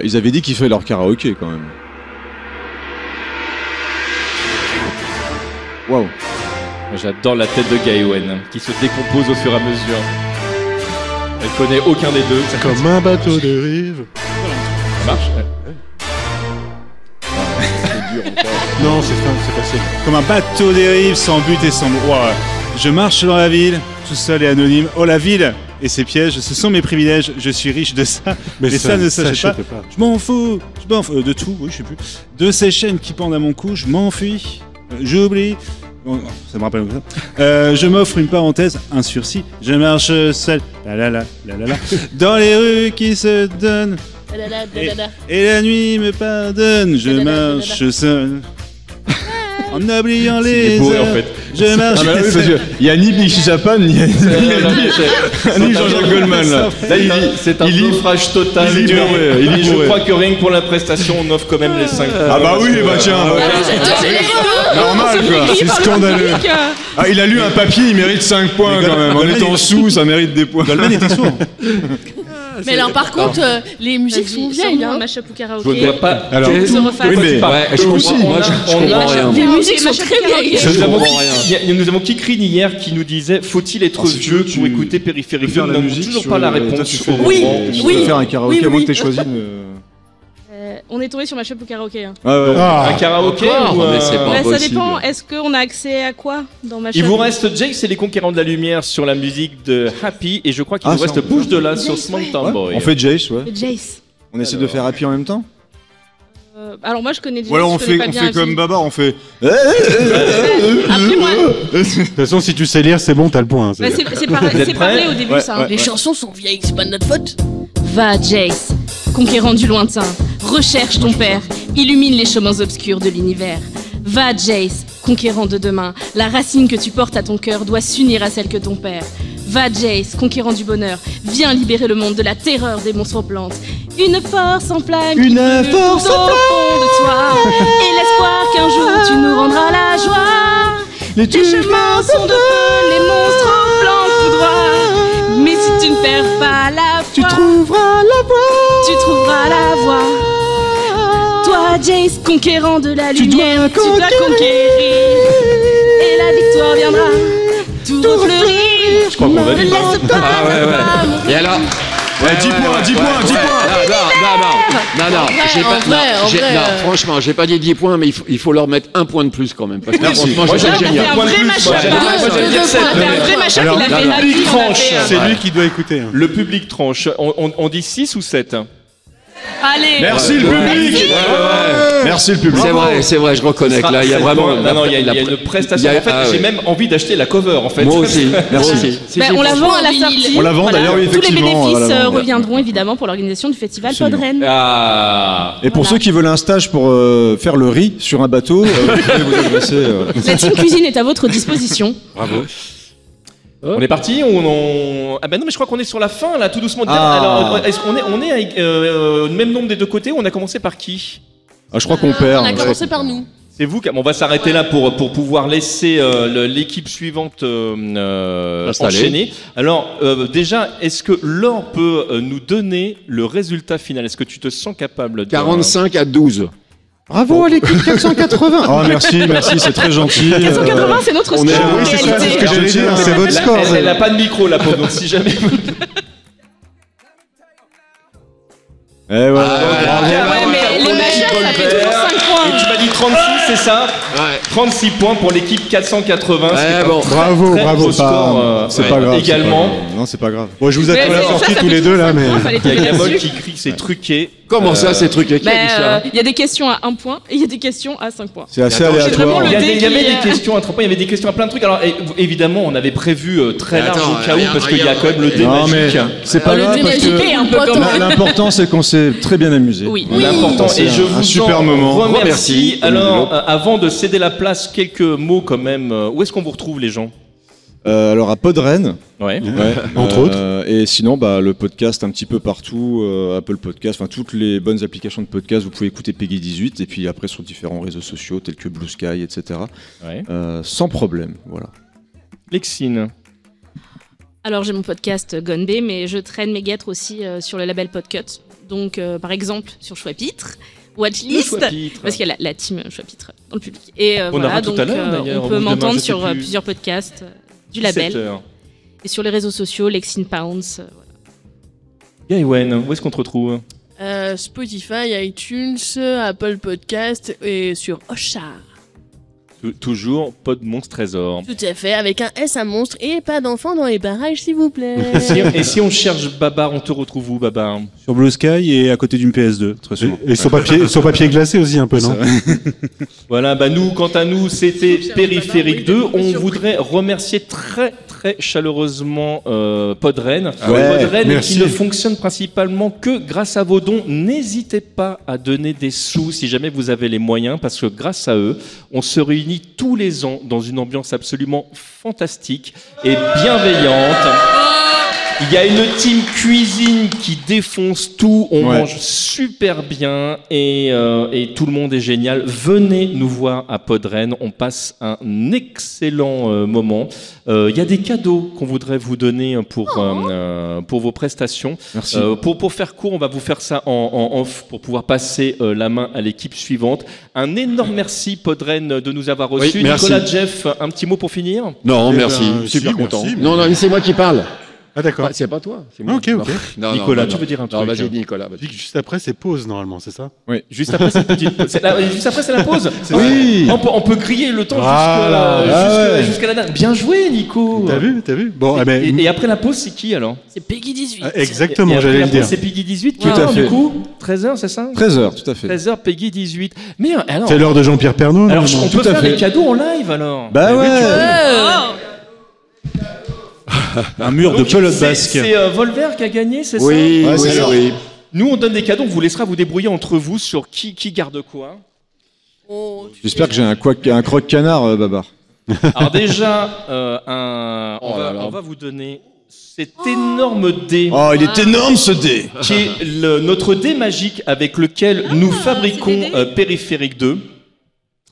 Ils avaient dit qu'ils faisaient leur karaoké quand même. Waouh. J'adore la tête de Gaëwen qui se décompose au fur et à mesure. Elle connaît aucun des deux. Comme un bateau de rive. Ça marche. Non, c'est facile. Comme un bateau dérive sans but et sans... Wow. Je marche dans la ville, tout seul et anonyme. Oh, la ville et ses pièges, ce sont mes privilèges. Je suis riche de ça, mais ça ne s'achète pas. Je m'en fous de tout, oui, je sais plus. De ces chaînes qui pendent à mon cou, je m'enfuis. J'oublie. Bon, ça me rappelle ça. Je m'offre une parenthèse, un sursis. Je marche seul, dans les rues qui se donnent. Et la nuit me pardonne, je marche seul. En oubliant les beau, heures, en fait. je marche seul. Il y a ni Big Japan, ni Jean-Jacques Goldman là. C'est un naufrage total. Je crois que rien que pour la prestation, on offre quand même les 5 points. Ah bah oui, bah tiens. Normal quoi, c'est scandaleux. Ah, il a lu un papier, il mérite 5 points quand même. En étant sous, ça mérite des points. Goldman était sourd. Mais alors par contre, les musiques sont vieilles. Un mashup ou karaoké. Je ne vois pas. Alors, oui, mais je comprends rien. Les musiques sont très vieilles. Nous avons Kikrine hier qui nous disait faut-il être vieux pour écouter Périphérique? Nous n'avons toujours pas la réponse. Oui. Faire un karaoké, moi que t'aies choisi. On est tombé sur mashup ou karaoké. Un karaoké ou ça dépend. Est-ce qu'on a accès à quoi dans mashup? Il vous reste Jace et les Conquérants de la Lumière sur la musique de Happy et je crois qu'il nous reste Bouge de là sur Small Town Boy. On fait Jace, ouais. Jace. On essaie de faire Happy en même temps. Alors moi je connais Jace. Ou alors on fait comme Babar, on fait. Après moi. De toute façon, si tu sais lire, c'est bon, t'as le point. C'est parlé au début ça. Les chansons sont vieilles, c'est pas de notre faute. Va Jace, conquérant du lointain, recherche ton père, illumine les chemins obscurs de l'univers. Va Jace, conquérant de demain, la racine que tu portes à ton cœur doit s'unir à celle que ton père. Va Jace, conquérant du bonheur, viens libérer le monde de la terreur des monstres plantes. Une force en flamme qui brûle au fond de toi, et l'espoir qu'un jour tu nous rendras la joie. Les chemins sont de feu, les monstres en plantes tout droit. Mais si tu ne perds pas la foi, tu trouveras la voie. Toi Jace, conquérant de la lumière, tu dois conquérir, et la victoire viendra tout refleurir. Je crois qu'on va vite. Et alors Ouais, 10 points. Non, franchement, j'ai pas dit 10 points, mais il faut leur mettre un point de plus quand même. Parce que franchement, c'est génial. Le public tranche. C'est lui qui doit écouter. Le public tranche. On dit 6 ou 7? Allez. Merci le public. Merci le public. C'est vrai, je reconnais que là, il y a vraiment. Non, il y a une prestation. En fait, j'ai même envie d'acheter la cover. En fait. Moi aussi. Merci. On la vend à la sortie. On la vend d'ailleurs, oui, Tous les effectivement. bénéfices reviendront évidemment pour l'organisation du festival Podren. Et pour ceux qui veulent un stage pour faire le riz sur un bateau, vous pouvez vous adresser. La team cuisine est à votre disposition. Bravo. On est parti. Ah ben non, mais je crois qu'on est sur la fin là, tout doucement. Alors, est-ce qu'on est avec le même nombre des deux côtés ou on a commencé par qui? Je crois qu'on perd. On a commencé par nous. C'est vous. On va s'arrêter là pour pouvoir laisser l'équipe suivante enchaîner. Alors déjà, est-ce que Laure peut nous donner le résultat final? Est-ce que tu te sens capable de... 45-12. Bravo à l'équipe 480. Oh merci, c'est très gentil. 480, c'est notre score en réalité. C'est votre score. Elle n'a pas de micro là pour donc si jamais. Eh ouais. Mais les machins, ça fait toujours 5 points. Et tu m'as dit 36, c'est ça? Ouais. 36 points pour l'équipe 480. Bravo. C'est pas grave. Également. Non, c'est pas grave. Bon, je vous ai la sortie tous les deux là, mais. Il y a Gabol qui crie que c'est truqué. Comment ça, c'est truqué? Qui a dit ça? Il y a des questions à 1 point et il y a des questions à 5 points. C'est assez aléatoire. Il y avait des questions à 3 points, il y avait des questions à plein de trucs. Alors évidemment, on avait prévu très large au cas où parce qu'il y a quand même le dé magique. C'est pas grave parce que l'important c'est qu'on s'est très bien amusé. Oui. L'important et je vous un super moment. Remercie. Alors avant de céder la place, quelques mots quand même. Où est-ce qu'on vous retrouve les gens? Alors à Podren, entre autres. Et sinon, le podcast un petit peu partout, Apple Podcast, enfin toutes les bonnes applications de podcast, vous pouvez écouter Peggy 18 et puis après sur différents réseaux sociaux tels que Blue Sky, etc. Sans problème, voilà. Lexine. Alors j'ai mon podcast Gone B, mais je traîne mes guêtres aussi sur le label Podcut. Donc par exemple sur Choix-Pitre, Watchlist, parce qu'il y a la team Choix-Pitre dans le public. Et voilà, donc on peut m'entendre sur plusieurs podcasts du label. Et sur les réseaux sociaux, Lexine Pounds. Gaïwen, où est-ce qu'on te retrouve? Spotify, iTunes, Apple Podcast et sur Ocha. Toujours Pod Monstre Trésor. Tout à fait, avec un S à monstre et pas d'enfants dans les barrages, s'il vous plaît. Et si on cherche Babar, on te retrouve où, Babar? Sur Blue Sky et à côté d'une PS2, très souvent. Et son papier glacé aussi un peu, non? Voilà, nous, quant à nous, c'était Périphérique 2. On voudrait remercier très chaleureusement Podren. Podren qui ne fonctionne principalement que grâce à vos dons. N'hésitez pas à donner des sous si jamais vous avez les moyens, parce que grâce à eux, on se réunit tous les ans dans une ambiance absolument fantastique et bienveillante. Il y a une team cuisine qui défonce tout, on mange super bien et tout le monde est génial. Venez nous voir à Podren, on passe un excellent moment. Il y a des cadeaux qu'on voudrait vous donner pour vos prestations. Merci. Pour faire court, on va vous faire ça en off pour pouvoir passer la main à l'équipe suivante. Un énorme merci Podren de nous avoir reçus. Nicolas, Jeff, un petit mot pour finir? Non, merci, super content. Non, c'est moi qui parle. Ah d'accord. C'est pas toi, c'est moi. Ok. Non, Nicolas, tu veux dire un truc? Non, vas-y, Nicolas. Juste après, c'est pause normalement, c'est ça? Oui. Juste après, c'est la pause. Oui. On peut griller le temps jusqu'à la date. Bien joué, Nico. T'as vu. Bon, et après la pause, c'est qui alors? C'est Peggy 18. Exactement, j'allais le dire. C'est Peggy 18 qui Tout à fait. du coup 13h, c'est ça? 13h, tout à fait. 13h, Peggy 18. Mais alors. C'est l'heure de Jean-Pierre Pernaut. Alors, on peut faire des cadeaux en live alors? Bah ouais. Un mur de pelote basque. C'est Volver qui a gagné, c'est ça? Oui. Nous, on donne des cadeaux, on vous laissera vous débrouiller entre vous sur qui garde quoi. J'espère que j'ai un croque-canard, Babar. Alors déjà, on va vous donner cet énorme dé. Oh, il est énorme ce dé! Qui est notre dé magique avec lequel nous fabriquons Périphérique 2.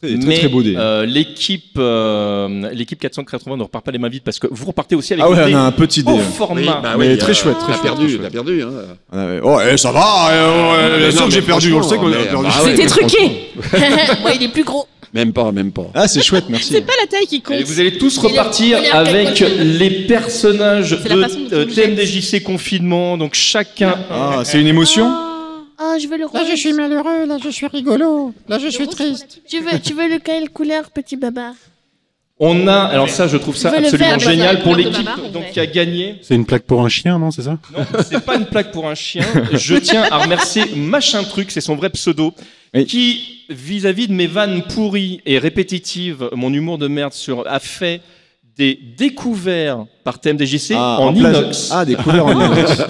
Très beau dé. L'équipe 480 ne repart pas les mains vides parce que vous repartez aussi avec on a un petit dé. au format. Mais très chouette. T'as perdu. Oh, ça va. Bien sûr que j'ai perdu. On le sait qu'on a perdu. C'était truqué. Moi, il est plus gros. Même pas. Ah, c'est chouette, merci. C'est pas la taille qui compte. Et vous allez tous repartir avec les personnages de TMDJC confinement. Donc chacun. Ah, c'est une émotion. Ah, je veux le rose. Là, je suis malheureux. Là, je suis rigolo. Là, je suis triste. Tu veux lequel couleur, petit Babar? On a, alors ça, je trouve ça Tu veux le absolument faire, génial le pour faire de l'équipe bavard, donc ouais. qui a gagné. C'est une plaque pour un chien, non, c'est ça? Non, c'est pas une plaque pour un chien. Je tiens à remercier Machin Truc, c'est son vrai pseudo, qui, vis-à-vis de mes vannes pourries et répétitives, mon humour de merde a fait des découverts par TMDJC en inox. Ah, des couverts en inox.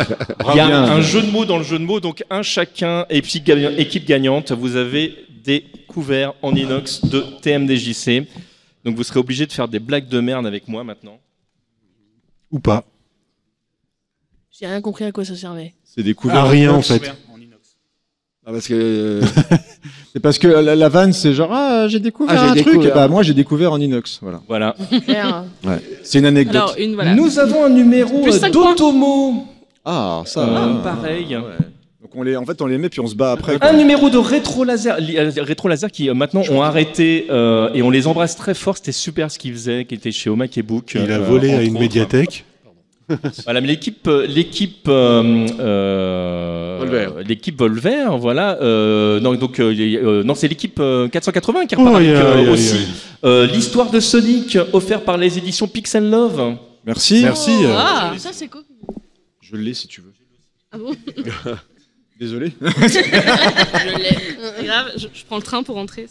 Il y a un jeu de mots dans le jeu de mots, donc un chacun, équipe gagnante, vous avez des couverts en inox de TMDJC. Donc vous serez obligé de faire des blagues de merde avec moi maintenant. Ou pas. J'ai rien compris à quoi ça servait. C'est des couverts À rien, inox. en fait. Ah, parce que C'est parce que la vanne, c'est genre, j'ai découvert Ah, j'ai un truc. découvert. Et bah, moi, j'ai découvert en inox. Voilà. Claire. Ouais. C'est une anecdote. Alors, une, voilà. Nous avons un numéro Plus 5 points. d'Automo. Ah, ça. Pareil. Ouais. Donc, en fait, on les met, puis on se bat après. Un numéro de Rétro Laser. Rétro Laser qui maintenant ont arrêté et on les embrasse très fort. C'était super ce qu'ils faisaient, qui était chez Omak et Book. Il a volé à entre une autres. médiathèque. Voilà, mais l'équipe Volver, voilà. Non, c'est l'équipe 480 qui repart avec aussi l'histoire de Sonic offert par les éditions Pixel Love. Merci. Merci. Ah, ça c'est cool. Je l'ai si tu veux. Ah bon? Désolé. Je l'ai. C'est grave, je prends le train pour rentrer.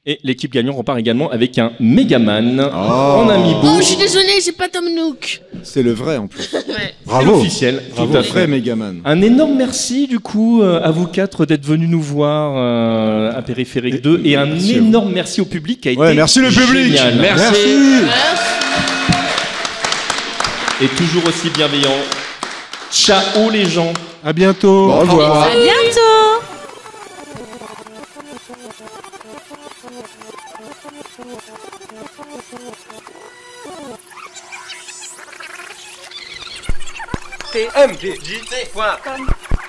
Et l'équipe gagnante repart également avec un Megaman en amiibo. Oh, je suis désolé, c'est pas Tom Nook. C'est le vrai en plus. Ouais. C'est Bravo. officiel, Bravo, tout à vrai fait. Megaman. Un énorme merci du coup à vous quatre d'être venus nous voir à Périphérique 2 et un merci énorme merci au public qui a été merci le public. génial. merci. Et toujours aussi bienveillant. Ciao les gens. À bientôt. Au revoir. À bientôt. TMDJC.com